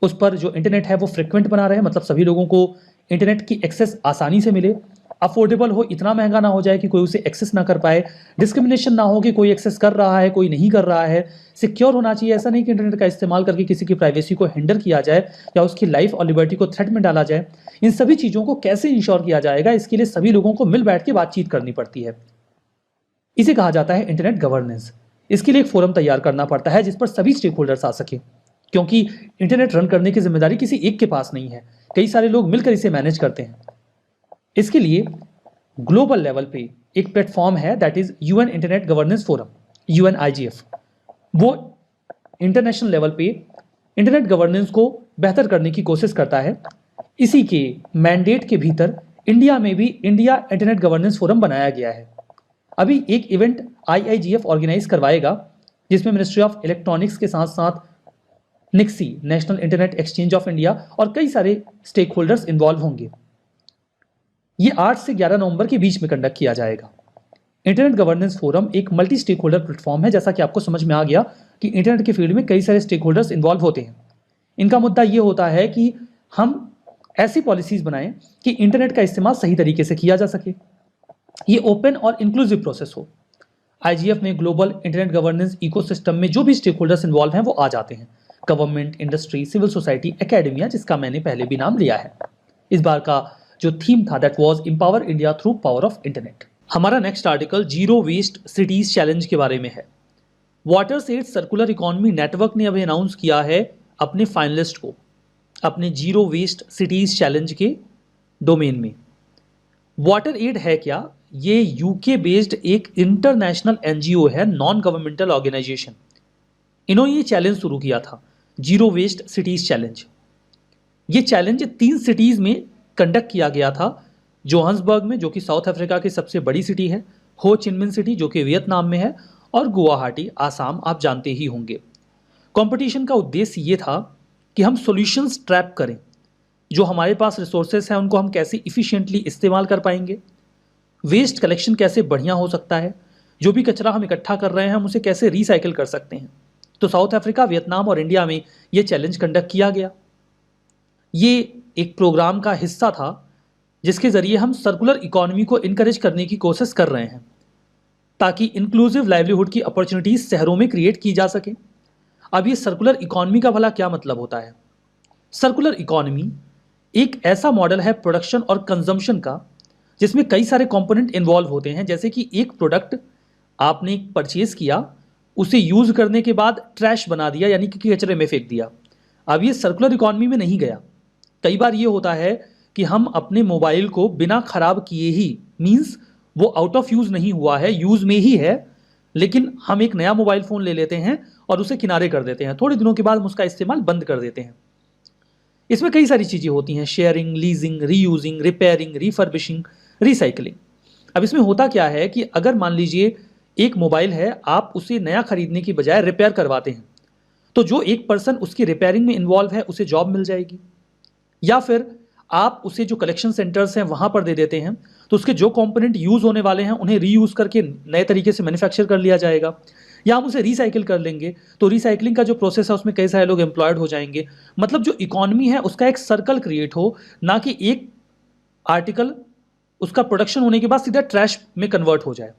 उस पर जो इंटरनेट है वो फ्रिक्वेंट बना रहे, मतलब सभी लोगों को इंटरनेट की एक्सेस आसानी से मिले, अफोर्डेबल हो, इतना महंगा ना हो जाए कि कोई उसे एक्सेस ना कर पाए, डिस्क्रिमिनेशन ना हो कि कोई एक्सेस कर रहा है कोई नहीं कर रहा है, सिक्योर होना चाहिए। ऐसा नहीं कि इंटरनेट का इस्तेमाल करके किसी की प्राइवेसी को हिंडर किया जाए या उसकी लाइफ और लिबर्टी को थ्रेट में डाला जाए। इन सभी चीज़ों को कैसे इंश्योर किया जाएगा, इसके लिए सभी लोगों को मिल बैठ के बातचीत करनी पड़ती है। इसे कहा जाता है इंटरनेट गवर्नेंस। इसके लिए एक फोरम तैयार करना पड़ता है जिस पर सभी स्टेक होल्डर्स आ सके, क्योंकि इंटरनेट रन करने की जिम्मेदारी किसी एक के पास नहीं है, कई सारे लोग मिलकर इसे मैनेज करते हैं। इसके लिए ग्लोबल लेवल पे एक प्लेटफॉर्म है, that is UN internet governance forum, UNIGF। वो इंटरनेशनल लेवल पे इंटरनेट गवर्नेंस को बेहतर करने की कोशिश करता है। इसी के मैंडेट के भीतर इंडिया में भी इंडिया इंटरनेट गवर्नेंस फोरम बनाया गया है। अभी एक इवेंट IIGF ऑर्गेनाइज करवाएगा, जिसमें मिनिस्ट्री ऑफ इलेक्ट्रॉनिक्स के साथ साथ NIXI, national internet exchange of India, और कई सारे स्टेक होल्डर्स इन्वॉल्व होंगे। ये 8 से 11 नवंबर के बीच में कंडक्ट किया जाएगा। इंटरनेट गवर्नेंस फोरम एक मल्टी स्टेक होल्डर प्लेटफॉर्म है। जैसा कि आपको समझ में आ गया कि इंटरनेट के फील्ड में कई सारे स्टेक होल्डर्स इन्वॉल्व होते हैं। इनका मुद्दा ये होता है कि हम ऐसी पॉलिसीज बनाएं कि इंटरनेट का इस्तेमाल सही तरीके से किया जा सके, ये ओपन और इंक्लूसिव प्रोसेस हो। IGF में ग्लोबल इंटरनेट गवर्नेंस इकोसिस्टम में जो भी स्टेक होल्डर्स इन्वॉल्व हैं वो आ जाते हैं, government, industry, civil society, academia, जिसका मैंने पहले भी नाम लिया है। इस बार का जो थीम था that was empower India through power of internet. हमारा next article zero waste cities challenge के बारे में है। WaterAid circular economy network ने अभी अनाउंस किया है अपने फाइनलिस्ट को अपने जीरो वेस्ट सिटीज चैलेंज के डोमेन में। वाटर एड है क्या? ये यूके बेस्ड एक इंटरनेशनल NGO है, नॉन गवर्नमेंटल ऑर्गेनाइजेशन। इन्होंने ये चैलेंज शुरू किया था, जीरो वेस्ट सिटीज चैलेंज। ये चैलेंज 3 सिटीज में कंडक्ट किया गया था, जोहान्सबर्ग में जो कि साउथ अफ्रीका की सबसे बड़ी सिटी है, हो चिन सिटी जो कि वियतनाम में है, और गुवाहाटी आसाम, आप जानते ही होंगे। कंपटीशन का उद्देश्य ये था कि हम सॉल्यूशंस ट्रैप करें, जो हमारे पास रिसोर्सेस हैं उनको हम कैसे इफ़िशिएंटली इस्तेमाल कर पाएंगे, वेस्ट कलेक्शन कैसे बढ़िया हो सकता है, जो भी कचरा हम इकट्ठा कर रहे हैं हम उसे कैसे रिसाइकिल कर सकते हैं। तो साउथ अफ्रीका, वियतनाम और इंडिया में ये चैलेंज कंडक्ट किया गया। ये एक प्रोग्राम का हिस्सा था जिसके ज़रिए हम सर्कुलर इकोनॉमी को इनकरेज करने की कोशिश कर रहे हैं, ताकि इंक्लूसिव लाइवलीहुड की अपॉर्चुनिटीज शहरों में क्रिएट की जा सके। अब ये सर्कुलर इकोनॉमी का भला क्या मतलब होता है? सर्कुलर इकोनॉमी एक ऐसा मॉडल है प्रोडक्शन और कंजम्पशन का जिसमें कई सारे कंपोनेंट इन्वॉल्व होते हैं। जैसे कि एक प्रोडक्ट आपने परचेज किया, उसे यूज करने के बाद ट्रैश बना दिया, यानी कि कचरे में फेंक दिया। अब ये सर्कुलर इकोनॉमी में नहीं गया। कई बार ये होता है कि हम अपने मोबाइल को बिना खराब किए ही, मींस वो आउट ऑफ यूज नहीं हुआ है, यूज में ही है, लेकिन हम एक नया मोबाइल फ़ोन ले लेते हैं और उसे किनारे कर देते हैं। थोड़े दिनों के बाद हम उसका इस्तेमाल बंद कर देते हैं। इसमें कई सारी चीज़ें होती हैं, sharing, leasing, reusing, repairing, refurbishing, recycling. अब इसमें होता क्या है कि अगर मान लीजिए एक मोबाइल है, आप उसे नया खरीदने की बजाय रिपेयर करवाते हैं, तो जो एक पर्सन उसकी रिपेयरिंग में इन्वॉल्व है उसे जॉब मिल जाएगी। या फिर आप उसे जो कलेक्शन सेंटर्स हैं वहाँ पर दे देते हैं, तो उसके जो कंपोनेंट यूज़ होने वाले हैं उन्हें रीयूज़ करके नए तरीके से मैन्युफैक्चर कर लिया जाएगा, या हम उसे रिसाइकिल कर लेंगे, तो रिसाइकलिंग का जो प्रोसेस है उसमें कई सारे लोग एम्प्लॉयड हो जाएंगे। मतलब जो इकोनॉमी है उसका एक सर्कल क्रिएट हो, ना कि एक आर्टिकल उसका प्रोडक्शन होने के बाद सीधा ट्रैश में कन्वर्ट हो जाए।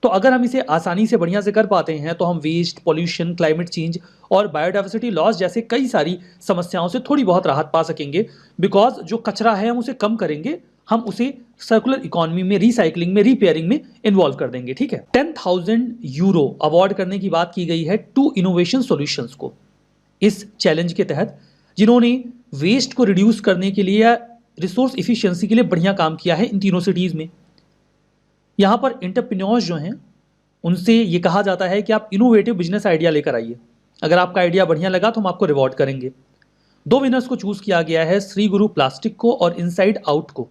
तो अगर हम इसे आसानी से बढ़िया से कर पाते हैं तो हम वेस्ट, पॉल्यूशन, क्लाइमेट चेंज और बायोडाइवर्सिटी लॉस जैसे कई सारी समस्याओं से थोड़ी बहुत राहत पा सकेंगे। बिकॉज जो कचरा है हम उसे कम करेंगे, हम उसे सर्कुलर इकोनॉमी में, रिसाइकलिंग में, रिपेयरिंग में इन्वॉल्व कर देंगे। ठीक है, 10,000 यूरो अवार्ड करने की बात की गई है टू इनोवेशन सॉल्यूशंस को इस चैलेंज के तहत, जिन्होंने वेस्ट को रिड्यूस करने के लिए या रिसोर्स इफिशियंसी के लिए बढ़िया काम किया है इन तीनों सिटीज़ में। यहाँ पर एंटरप्रेन्योर्स जो हैं उनसे ये कहा जाता है कि आप इनोवेटिव बिजनेस आइडिया लेकर आइए, अगर आपका आइडिया बढ़िया लगा तो हम आपको रिवॉर्ड करेंगे। 2 विनर्स को चूज किया गया है, श्री गुरु प्लास्टिक को और इनसाइड आउट को,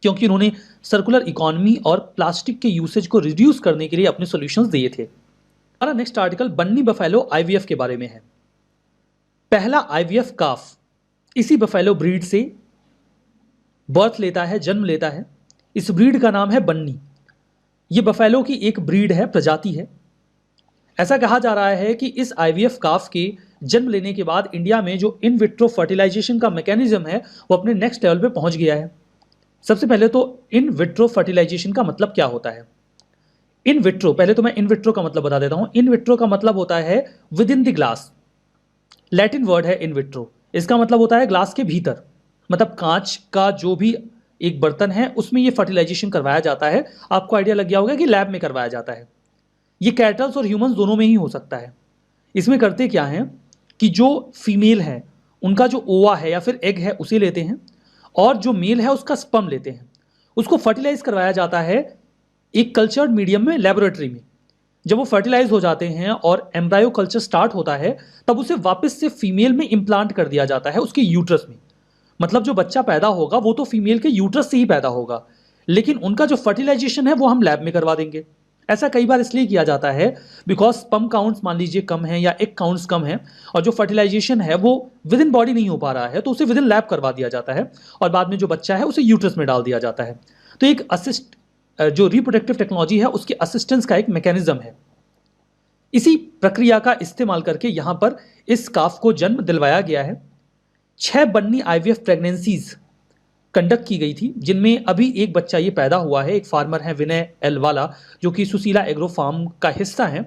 क्योंकि उन्होंने सर्कुलर इकोनॉमी और प्लास्टिक के यूसेज को रिड्यूस करने के लिए अपने सॉल्यूशंस दिए थे। हमारा नेक्स्ट आर्टिकल बन्नी बफेलो आईवीएफ के बारे में है। पहला आईवीएफ काफ इसी बफेलो ब्रीड से बर्थ लेता है, जन्म लेता है। इस ब्रीड का नाम है बन्नी। ये बफेलो की एक ब्रीड है, प्रजाति है। ऐसा कहा जा रहा है कि इस आईवीएफ काफ के जन्म लेने के बाद इंडिया में जो इन विट्रो फर्टिलाइजेशन का मैकेनिज्म है वो अपने नेक्स्ट लेवल पे पहुंच गया है। सबसे पहले तो इन विट्रो फर्टिलाइजेशन का मतलब क्या होता है। इन विट्रो, पहले तो मैं इन विट्रो का मतलब बता देता हूं। इन विट्रो का मतलब होता है with in the glass. Latin word है इन विट्रो, इसका मतलब होता है ग्लास के भीतर। मतलब कांच का जो भी एक बर्तन है उसमें ये फर्टिलाइजेशन करवाया जाता है। आपको आइडिया लग गया होगा कि लैब में करवाया जाता है। ये कैटल्स और ह्यूमंस दोनों में ही हो सकता है। इसमें करते क्या है कि जो फीमेल है उनका जो ओवा है या फिर एग है उसे लेते हैं, और जो मेल है उसका स्पर्म लेते हैं। उसको फर्टिलाइज करवाया जाता है एक कल्चर्ड मीडियम में, लेबोरेटरी में। जब वो फर्टिलाइज हो जाते हैं और एम्ब्रायो कल्चर स्टार्ट होता है, तब उसे वापस से फीमेल में इम्प्लांट कर दिया जाता है, उसके यूट्रस में। मतलब जो बच्चा पैदा होगा वो तो फीमेल के यूट्रस से ही पैदा होगा, लेकिन उनका जो फर्टिलाइजेशन है वो हम लैब में करवा देंगे। ऐसा कई बार इसलिए किया जाता है बिकॉज स्पर्म काउंट्स मान लीजिए कम है या एग काउंट्स कम है, और जो फर्टिलाइजेशन है वो विद इन बॉडी नहीं हो पा रहा है, तो उसे विद इन लैब करवा दिया जाता है और बाद में जो बच्चा है उसे यूट्रस में डाल दिया जाता है। तो एक जो रिप्रोडक्टिव टेक्नोलॉजी है उसके असिस्टेंस का एक मैकेनिज्म है। इसी प्रक्रिया का इस्तेमाल करके यहाँ पर इस काफ को जन्म दिलवाया गया है। 6 बन्नी आईवीएफ प्रेगनेंसीज कंडक्ट की गई थी, जिनमें अभी एक बच्चा ये पैदा हुआ है। एक फार्मर है विनय एल वाला, जो कि सुशीला एग्रो फार्म का हिस्सा है,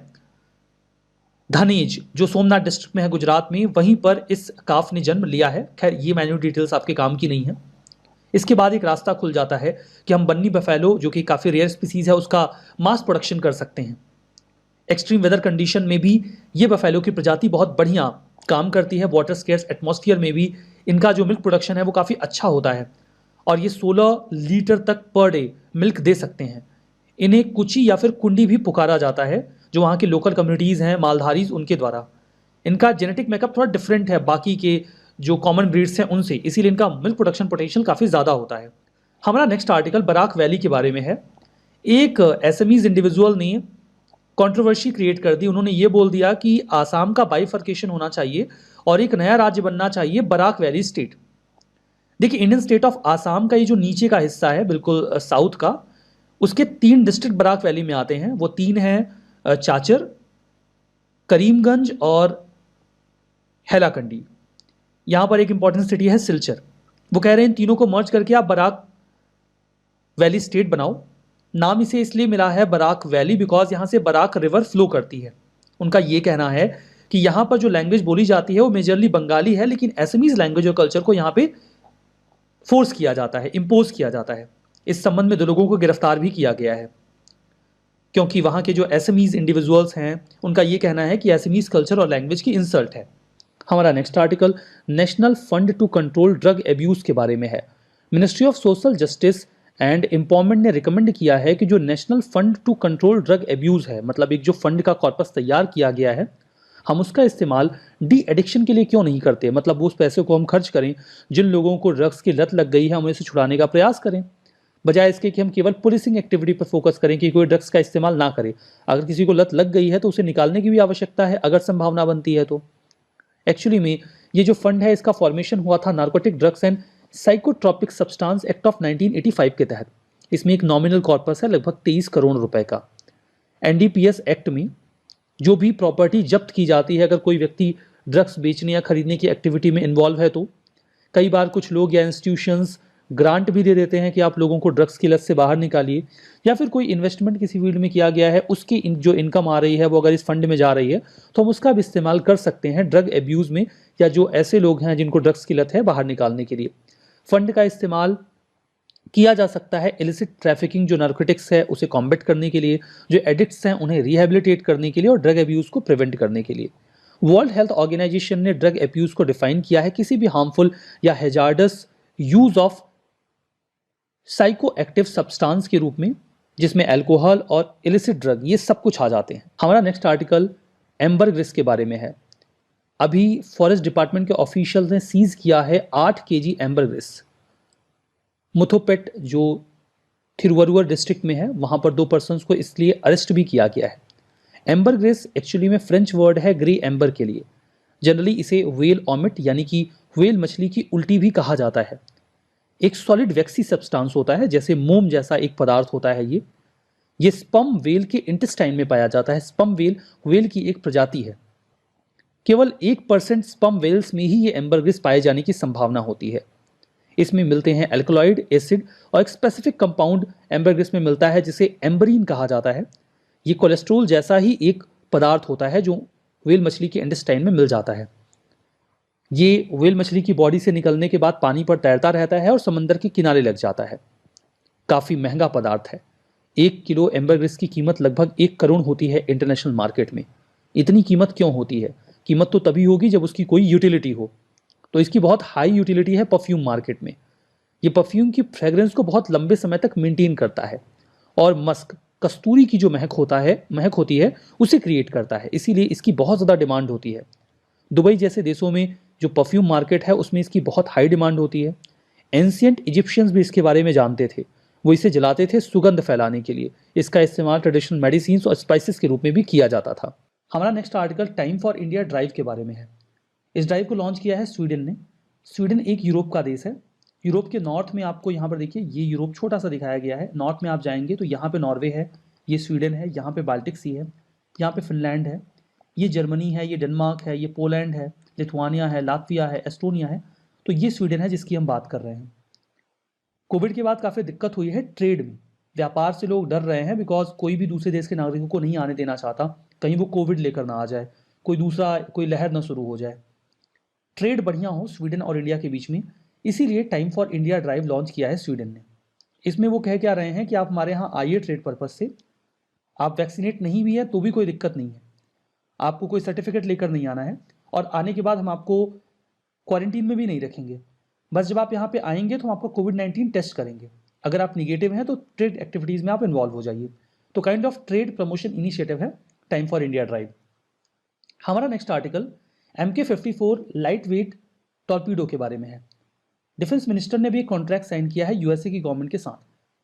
धनेज, जो सोमनाथ डिस्ट्रिक्ट में है गुजरात में, वहीं पर इस काफ ने जन्म लिया है। खैर ये मैन्यू डिटेल्स आपके काम की नहीं है। इसके बाद एक रास्ता खुल जाता है कि हम बन्नी बफेलो, जो कि काफ़ी रेयर स्पीसीज है, उसका मास प्रोडक्शन कर सकते हैं। एक्सट्रीम वेदर कंडीशन में भी ये बफेलो की प्रजाति बहुत बढ़िया काम करती है। वाटर स्केर्स एटमॉस्फेयर में भी इनका जो मिल्क प्रोडक्शन है वो काफ़ी अच्छा होता है, और ये 16 लीटर तक पर डे मिल्क दे सकते हैं। इन्हें कुची या फिर कुंडी भी पुकारा जाता है, जो वहाँ की लोकल कम्युनिटीज़ हैं मालधारीज, उनके द्वारा। इनका जेनेटिक मेकअप थोड़ा डिफरेंट है बाकी के जो कॉमन ब्रीड्स हैं उनसे, इसीलिए इनका मिल्क प्रोडक्शन पोटेंशियल काफ़ी ज़्यादा होता है। हमारा नेक्स्ट आर्टिकल बराक वैली के बारे में है। एक एसएमईज इंडिविजुअल ने कंट्रोवर्सी क्रिएट कर दी। उन्होंने ये बोल दिया कि आसाम का बाइफर्केशन होना चाहिए और एक नया राज्य बनना चाहिए, बराक वैली स्टेट। देखिए, इंडियन स्टेट ऑफ आसाम का ये जो नीचे का हिस्सा है बिल्कुल साउथ का, उसके 3 डिस्ट्रिक्ट बराक वैली में आते हैं। वो 3 हैं चाचर, करीमगंज और हैलाकंडी। यहाँ पर एक इंपॉर्टेंट सिटी है सिलचर। वो कह रहे हैं इन तीनों को मर्ज करके आप बराक वैली स्टेट बनाओ। नाम इसे इसलिए मिला है बराक वैली बिकॉज यहाँ से बराक रिवर फ्लो करती है। उनका ये कहना है कि यहाँ पर जो लैंग्वेज बोली जाती है वो मेजरली बंगाली है, लेकिन एसएमईज लैंग्वेज और कल्चर को यहाँ पे फोर्स किया जाता है, इम्पोज किया जाता है। इस संबंध में 2 लोगों को गिरफ्तार भी किया गया है, क्योंकि वहाँ के जो एसएमईज इंडिविजुअल्स हैं उनका ये कहना है कि एसएमईज कल्चर और लैंग्वेज की इंसल्ट है। हमारा next article national fund to control drug abuse के बारे में है। Ministry of social justice and empowerment ने रिकमेंड किया है कि जो national fund to control drug abuse है, मतलब एक जो फंड का कॉर्पस तैयार किया गया है, हम उसका इस्तेमाल डी एडिक्शन के लिए क्यों नहीं करते? मतलब उस पैसे को हम खर्च करें, जिन लोगों को ड्रग्स की लत लग गई है हम उसे छुड़ाने का प्रयास करें, बजाय इसके कि हम केवल पुलिसिंग एक्टिविटी पर फोकस करें कि कोई ड्रग्स का इस्तेमाल ना करे। अगर किसी को लत लग गई है तो उसे निकालने की भी आवश्यकता है, अगर संभावना बनती है तो। एक्चुअली में ये जो फंड है इसका फॉर्मेशन हुआ था narcotic drugs and psychotropic substance act of 1985 के तहत। इसमें एक नॉमिनल कॉर्पस है लगभग 23 करोड़ रुपए का। एनडीपीएस एक्ट में जो भी प्रॉपर्टी जब्त की जाती है, अगर कोई व्यक्ति ड्रग्स बेचने या खरीदने की एक्टिविटी में इन्वॉल्व है तो कई बार कुछ लोग या इंस्टीट्यूशंस ग्रांट भी दे देते हैं कि आप लोगों को ड्रग्स की लत से बाहर निकालिए, या फिर कोई इन्वेस्टमेंट किसी फील्ड में किया गया है, उसकी जो इनकम आ रही है वो अगर इस फंड में जा रही है तो हम उसका भी इस्तेमाल कर सकते हैं ड्रग एब्यूज़ में, या जो ऐसे लोग हैं जिनको ड्रग्स की लत है बाहर निकालने के लिए। फंड का इस्तेमाल किया जा सकता है इलिसिट ट्रैफिकिंग जो नार्कोटिक्स है उसे कॉम्बैट करने के लिए, जो एडिक्ट्स हैं उन्हें रिहेबिलिटेट करने के लिए और ड्रग एब्यूज़ को प्रिवेंट करने के लिए। वर्ल्ड हेल्थ ऑर्गेनाइजेशन ने ड्रग एब्यूज़ को डिफाइन किया है किसी भी हार्मफुल या hazards use of psycho active substance के रूप में, जिसमें अल्कोहल और इलिसिट ड्रग ये सब कुछ आ जाते हैं। हमारा नेक्स्ट आर्टिकल एम्बरग्रिस के बारे में है। अभी फॉरेस्ट डिपार्टमेंट के ऑफिशियल्स ने सीज किया है 8 केजी एम्बरग्रिस। मुथोपेट जो थिरुवरुर डिस्ट्रिक्ट में है वहाँ पर 2 पर्सन्स को इसलिए अरेस्ट भी किया गया है। एम्बरग्रिस एक्चुअली में फ्रेंच वर्ड है ग्रे एम्बर के लिए। जनरली इसे व्हेल ऑमिट यानी कि व्हेल मछली की उल्टी भी कहा जाता है। एक सॉलिड वैक्सी सब्सटेंस होता है, जैसे मोम जैसा एक पदार्थ होता है ये स्पर्म व्हेल के इंटेस्टाइन में पाया जाता है। स्पर्म व्हेल की एक प्रजाति है। केवल 1% स्पर्म व्हेल्स में ही ये एम्बरग्रिस पाए जाने की संभावना होती है। इसमें मिलते हैं एल्कलॉइड, एसिड और एक स्पेसिफिक कंपाउंड एम्बरग्रिस में मिलता है जिसे एम्बरीन कहा जाता है। ये कोलेस्ट्रॉल जैसा ही एक पदार्थ होता है जो व्हेल मछली के इंटेस्टाइन में मिल जाता है। ये व्हेल मछली की बॉडी से निकलने के बाद पानी पर तैरता रहता है और समंदर के किनारे लग जाता है। काफ़ी महंगा पदार्थ है। 1 किलो एम्बरग्रिस की कीमत लगभग 1 करोड़ होती है इंटरनेशनल मार्केट में। इतनी कीमत क्यों होती है? कीमत तो तभी होगी जब उसकी कोई यूटिलिटी हो। तो इसकी बहुत हाई यूटिलिटी है परफ्यूम मार्केट में। ये परफ्यूम की फ्रेग्रेंस को बहुत लंबे समय तक मेंटेन करता है और मस्क कस्तूरी की जो महक होती है उसे क्रिएट करता है, इसीलिए इसकी बहुत ज़्यादा डिमांड होती है। दुबई जैसे देशों में जो परफ्यूम मार्केट है उसमें इसकी बहुत हाई डिमांड होती है। एंशियंट इजिप्शियंस भी इसके बारे में जानते थे, वो इसे जलाते थे सुगंध फैलाने के लिए। इसका इस्तेमाल ट्रेडिशनल मेडिसिन और स्पाइसेस के रूप में भी किया जाता था। हमारा next article time for India drive के बारे में है। इस ड्राइव को लॉन्च किया है स्वीडन ने। स्वीडन एक यूरोप का देश है। यूरोप के नॉर्थ में आपको यहाँ पर देखिए ये यूरोप छोटा सा दिखाया गया है। नॉर्थ में आप जाएंगे तो यहाँ पे नॉर्वे है, ये स्वीडन है, यहाँ पे बाल्टिक सी है, यहाँ पे फिनलैंड है, ये जर्मनी है, ये डेनमार्क है, ये पोलैंड है, लिथुआनिया है, लातविया है, एस्टोनिया है। तो ये स्वीडन है जिसकी हम बात कर रहे हैं। कोविड के बाद काफ़ी दिक्कत हुई है ट्रेड में। व्यापार से लोग डर रहे हैं बिकॉज कोई भी दूसरे देश के नागरिकों को नहीं आने देना चाहता, कहीं वो कोविड लेकर ना आ जाए, कोई लहर ना शुरू हो जाए। ट्रेड बढ़िया हो स्वीडन और इंडिया के बीच में, इसीलिए time for India drive launch किया है स्वीडन ने। इसमें वो कह क्या रहे हैं कि आप हमारे यहाँ आइए ट्रेड पर्पज से, आप वैक्सीनेट नहीं भी है तो भी कोई दिक्कत नहीं है, आपको कोई सर्टिफिकेट लेकर नहीं आना है और आने के बाद हम आपको क्वारंटीन में भी नहीं रखेंगे। बस जब आप यहाँ पे आएंगे तो हम आपको कोविड-19 टेस्ट करेंगे, अगर आप निगेटिव हैं तो ट्रेड एक्टिविटीज़ में आप इन्वॉल्व हो जाइए। तो kind of trade promotion initiative है टाइम फॉर इंडिया ड्राइव। हमारा next article MK54 light weight torpedo के बारे में है। डिफेंस मिनिस्टर ने भी एक कॉन्ट्रैक्ट साइन किया है यूएसए की गवर्नमेंट के साथ,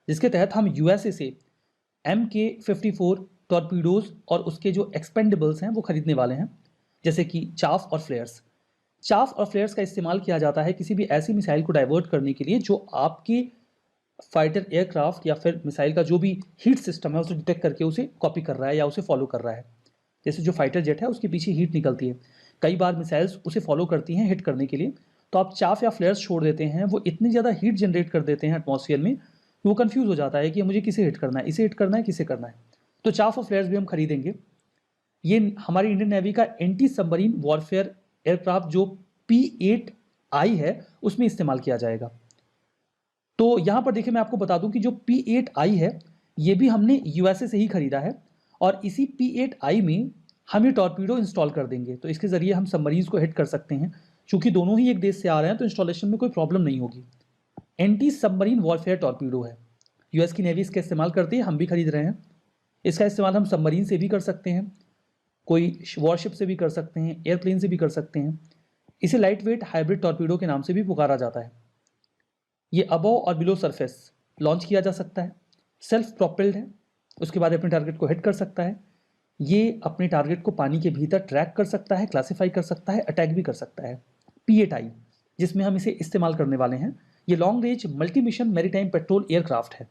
जिसके तहत हम यूएसए से MK54 टॉर्पीडोज और उसके जो एक्सपेंडेबल्स हैं वो खरीदने वाले हैं, जैसे कि चाफ और फ्लेयर्स। चाफ और फ्लेयर्स का इस्तेमाल किया जाता है किसी भी ऐसी मिसाइल को डाइवर्ट करने के लिए जो आपके फाइटर एयरक्राफ्ट या फिर मिसाइल का जो भी हीट सिस्टम है उसे डिटेक्ट करके उसे कॉपी कर रहा है या उसे फॉलो कर रहा है। जैसे जो फाइटर जेट है उसके पीछे हीट निकलती है, कई बार मिसाइल्स उसे फॉलो करती हैं हिट करने के लिए, तो आप चाफ या फ्लेयर्स छोड़ देते हैं, वो इतनी ज़्यादा हीट जनरेट कर देते हैं एटमॉस्फेयर में, वो कंफ्यूज हो जाता है कि मुझे किसे हिट करना है, इसे हिट करना है, किसे करना है। तो चाफ और फ्लेयर्स भी हम खरीदेंगे। ये हमारी इंडियन नेवी का एंटी सबमरीन वॉरफेयर एयरक्राफ्ट जो P8I है उसमें इस्तेमाल किया जाएगा। तो यहाँ पर देखिए मैं आपको बता दूं कि जो P8I है ये भी हमने यूएसए से ही खरीदा है और इसी P8I में हम ये टॉर्पीडो इंस्टॉल कर देंगे, तो इसके ज़रिए हम सबमरीन्स को हिट कर सकते हैं। चूंकि दोनों ही एक देश से आ रहे हैं तो इंस्टॉलेशन में कोई प्रॉब्लम नहीं होगी। एंटी सबमरीन वॉरफेयर टॉर्पीडो है, यूएस की नेवी इसका इस्तेमाल करती है, हम भी खरीद रहे हैं। इसका इस्तेमाल हम सबमरीन से भी कर सकते हैं, कोई वॉरशिप से भी कर सकते हैं, एयरप्लेन से भी कर सकते हैं। इसे लाइट वेट हाइब्रिड टॉर्पीडो के नाम से भी पुकारा जाता है। ये अबव और बिलो सरफेस लॉन्च किया जा सकता है, सेल्फ प्रोपेल्ड है, उसके बाद अपने टारगेट को हिट कर सकता है। ये अपने टारगेट को पानी के भीतर ट्रैक कर सकता है, क्लासीफाई कर सकता है, अटैक भी कर सकता है। P8I जिसमें हम इसे इस्तेमाल करने वाले हैं, ये long range multi mission maritime petrol aircraft है।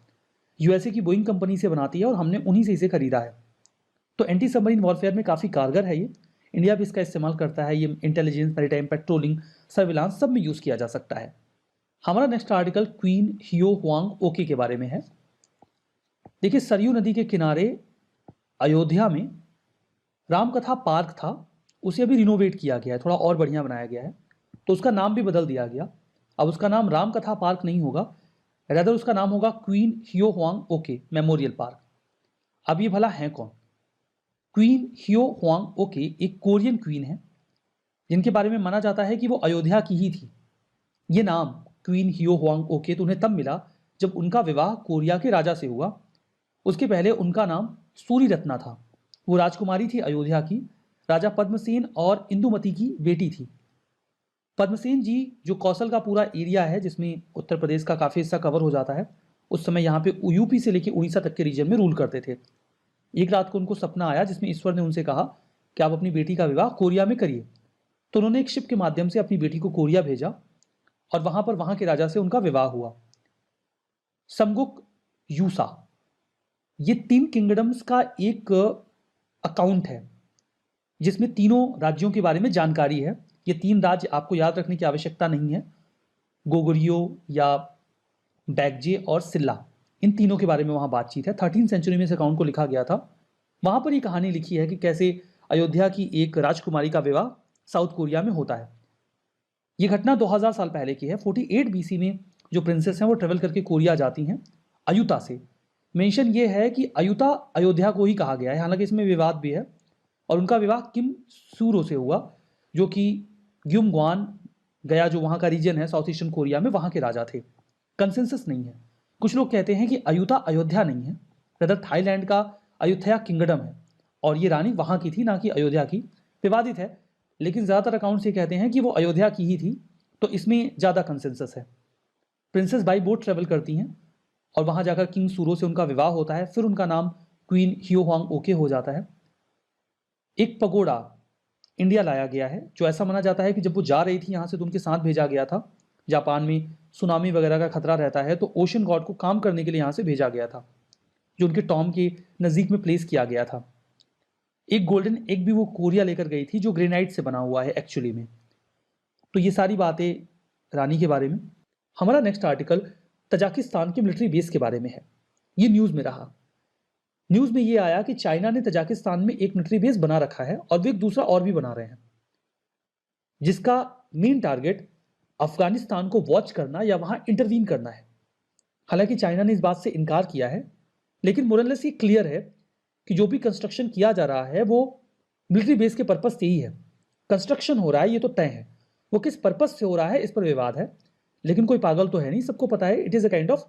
यूएसए की बोइंग कंपनी से बनाती है और हमने उन्हीं से इसे खरीदा है। तो एंटी सबमरीन वॉरफेयर में काफ़ी कारगर है ये। इंडिया भी इसका इस्तेमाल करता है। ये इंटेलिजेंस, मैरीटाइम पेट्रोलिंग, सर्विलांस सब में यूज़ किया जा सकता है। हमारा नेक्स्ट आर्टिकल क्वीन हियो हुआंग ओके के बारे में है। देखिए, सरयू नदी के किनारे अयोध्या में रामकथा पार्क था, उसे अभी रिनोवेट किया गया है, थोड़ा और बढ़िया बनाया गया है, तो उसका नाम भी बदल दिया गया। अब उसका नाम रामकथा पार्क नहीं होगा, रैदर उसका नाम होगा क्वीन हियो हुआंग ओके मेमोरियल पार्क। अब ये भला है कौन? क्वीन हियो हुआंग ओके एक कोरियन क्वीन है जिनके बारे में माना जाता है कि वो अयोध्या की ही थी। ये नाम क्वीन हियो हुआंग ओके तो उन्हें तब मिला जब उनका विवाह कोरिया के राजा से हुआ। उसके पहले उनका नाम सूरी रत्ना था। वो राजकुमारी थी अयोध्या की, राजा पद्मसेन और इंदुमती की बेटी थी। पद्मसेन जी जो कौशल का पूरा एरिया है जिसमें उत्तर प्रदेश का काफ़ी हिस्सा कवर हो जाता है, उस समय यहाँ पे यूपी से लेकर उड़ीसा तक के रीजन में रूल करते थे। एक रात को उनको सपना आया जिसमें ईश्वर ने उनसे कहा कि आप अपनी बेटी का विवाह कोरिया में करिए। तो उन्होंने एक शिप के माध्यम से अपनी बेटी को कोरिया भेजा और वहाँ पर वहाँ के राजा से उनका विवाह हुआ। समगुक यूसा, ये 3 किंगडम्स का एक अकाउंट है जिसमें तीनों राज्यों के बारे में जानकारी है। ये 3 राज्य आपको याद रखने की आवश्यकता नहीं है, गोगुरियो या बैगजे और सिल्ला, इन तीनों के बारे में वहाँ बातचीत है। 13वीं सेंचुरी में इस अकाउंट को लिखा गया था। वहाँ पर ये कहानी लिखी है कि कैसे अयोध्या की एक राजकुमारी का विवाह साउथ कोरिया में होता है। ये घटना 2000 साल पहले की है। 48 BC में जो प्रिंसेस हैं वो ट्रेवल करके कोरिया जाती हैं अयुता से। मेंशन ये है कि अयुता अयोध्या को ही कहा गया है, हालांकि इसमें विवाद भी है। और उनका विवाह किम सूरो से हुआ जो कि ग्युमग्वान गया, जो वहाँ का रीजन है साउथ ईस्टर्न कोरिया में, वहाँ के राजा थे। कंसेंसस नहीं है। कुछ लोग कहते हैं कि अयुता अयोध्या नहीं है, रदर थाईलैंड का अयुथया किंगडम है और ये रानी वहाँ की थी, ना कि अयोध्या की। विवादित है, लेकिन ज़्यादातर अकाउंट्स ये कहते हैं कि वो अयोध्या की ही थी, तो इसमें ज़्यादा कंसेंसस है। प्रिंसेस बाई बोट ट्रेवल करती हैं और वहाँ जाकर किंग सूरो से उनका विवाह होता है। फिर उनका नाम क्वीन हियो हुआंग ओके हो जाता है। एक पगोड़ा इंडिया लाया गया है जो ऐसा माना जाता है कि जब वो जा रही थी यहाँ से तो उनके साथ भेजा गया था। जापान में सुनामी वगैरह का खतरा रहता है तो ओशन गॉड को काम करने के लिए यहाँ से भेजा गया था, जो उनके टॉम के नज़दीक में प्लेस किया गया था। एक गोल्डन एग भी वो कोरिया लेकर गई थी जो ग्रेनाइट से बना हुआ है एक्चुअली में। तो ये सारी बातें रानी के बारे में। हमारा नेक्स्ट आर्टिकल तजाकिस्तान के मिलिट्री बेस के बारे में है। ये न्यूज़ में रहा। न्यूज़ में ये आया कि चाइना ने तजाकिस्तान में एक मिलिट्री बेस बना रखा है और वे एक दूसरा और भी बना रहे हैं, जिसका मेन टारगेट अफगानिस्तान को वॉच करना या वहां इंटरवीन करना है। हालांकि चाइना ने इस बात से इनकार किया है, लेकिन मोरलेस ये क्लियर है कि जो भी कंस्ट्रक्शन किया जा रहा है वो मिलिट्री बेस के पर्पस से ही है। कंस्ट्रक्शन हो रहा है ये तो तय है, वो किस पर्पस से हो रहा है इस पर विवाद है, लेकिन कोई पागल तो है नहीं, सबको पता है it is a kind of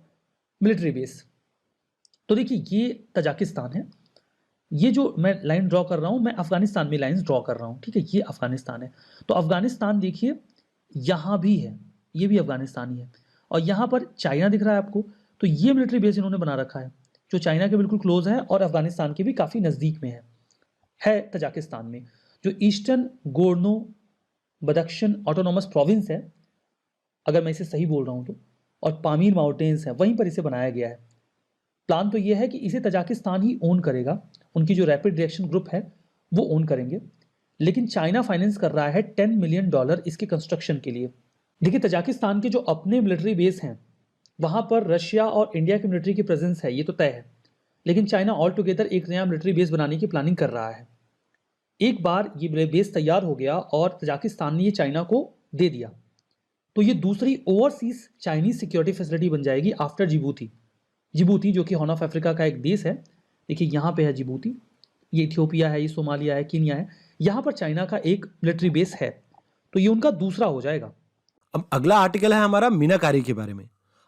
military base. तो देखिए ये तजाकिस्तान है। ये जो मैं लाइन ड्रॉ कर रहा हूँ, मैं अफगानिस्तान में लाइंस ड्रॉ कर रहा हूँ, ठीक है। ये अफगानिस्तान है, तो अफगानिस्तान देखिए यहाँ भी है, ये भी अफगानिस्तान ही है, और यहाँ पर चाइना दिख रहा है आपको। तो ये मिलिट्री बेस इन्होंने बना रखा है जो चाइना के बिल्कुल क्लोज है और अफगानिस्तान के भी काफ़ी नज़दीक में है तजाकिस्तान में, जो ईस्टर्न गोर्नो बदख्शन ऑटोनॉमस प्रोविंस है, अगर मैं इसे सही बोल रहा हूँ तो, और पामीर माउंटेन्स है, वहीं पर इसे बनाया गया है। प्लान तो ये है कि इसे तजाकिस्तान ही ओन करेगा, उनकी जो रैपिड रिएक्शन ग्रुप है वो ओन करेंगे, लेकिन चाइना फाइनेंस कर रहा है $10 मिलियन इसके कंस्ट्रक्शन के लिए। देखिए तजाकिस्तान के जो अपने मिलिट्री बेस हैं वहाँ पर रशिया और इंडिया की मिलिट्री की प्रेजेंस है, ये तो तय है, लेकिन चाइना ऑल टुगेदर एक नया मिलिट्री बेस बनाने की प्लानिंग कर रहा है। एक बार ये बेस तैयार हो गया और तजाकिस्तान ने ये चाइना को दे दिया तो ये दूसरी ओवरसीज चाइनीज सिक्योरिटी फैसिलिटी बन जाएगी आफ्टर जिबूती। जिबूती जो कि हॉर्न ऑफ अफ्रीका का एक देश है, देखिए यहाँ पे है जिबूती, ये इथियोपिया है, ये सोमालिया है, कीनिया है, यहाँ पर चाइना का एक मिलिट्री बेस है, तो ये उनका दूसरा हो जाएगा। अब अगला आर्टिकल है हमारा मीनाकारी के बारे में।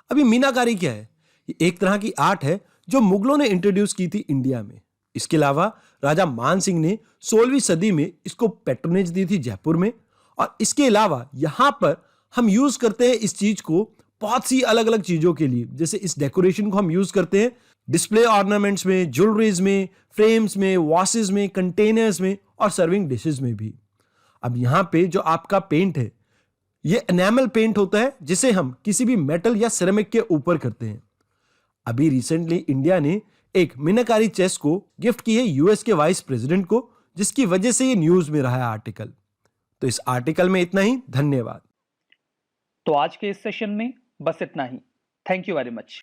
अभी मीनाकारी क्या है? ये एक तरह की आर्ट है जो मुगलों ने इंट्रोड्यूस की थी इंडिया में। इसके अलावा राजा मान सिंह ने 16वीं सदी में इसको पैट्रोनेज दी थी जयपुर में। और इसके अलावा यहाँ पर हम यूज करते हैं इस चीज को बहुत सी अलग अलग चीजों के लिए। जैसे इस डेकोरेशन को हम यूज करते हैं डिस्प्ले ऑर्नामेंट्स में, ज्वेलरीज में, फ्रेम्स में, वॉसेस में, कंटेनर्स में और सर्विंग डिशेस में भी। अब यहाँ पे जो आपका पेंट है ये एनामल पेंट होता है जिसे हम किसी भी मेटल या सिरेमिक के ऊपर करते हैं। अभी रिसेंटली इंडिया ने एक मीनाकारी चेस को गिफ्ट की है यूएस के वाइस प्रेसिडेंट को, जिसकी वजह से ये न्यूज में रहा है आर्टिकल। तो इस आर्टिकल में इतना ही। धन्यवाद। तो आज के इस सेशन में बस इतना ही। Thank you very much.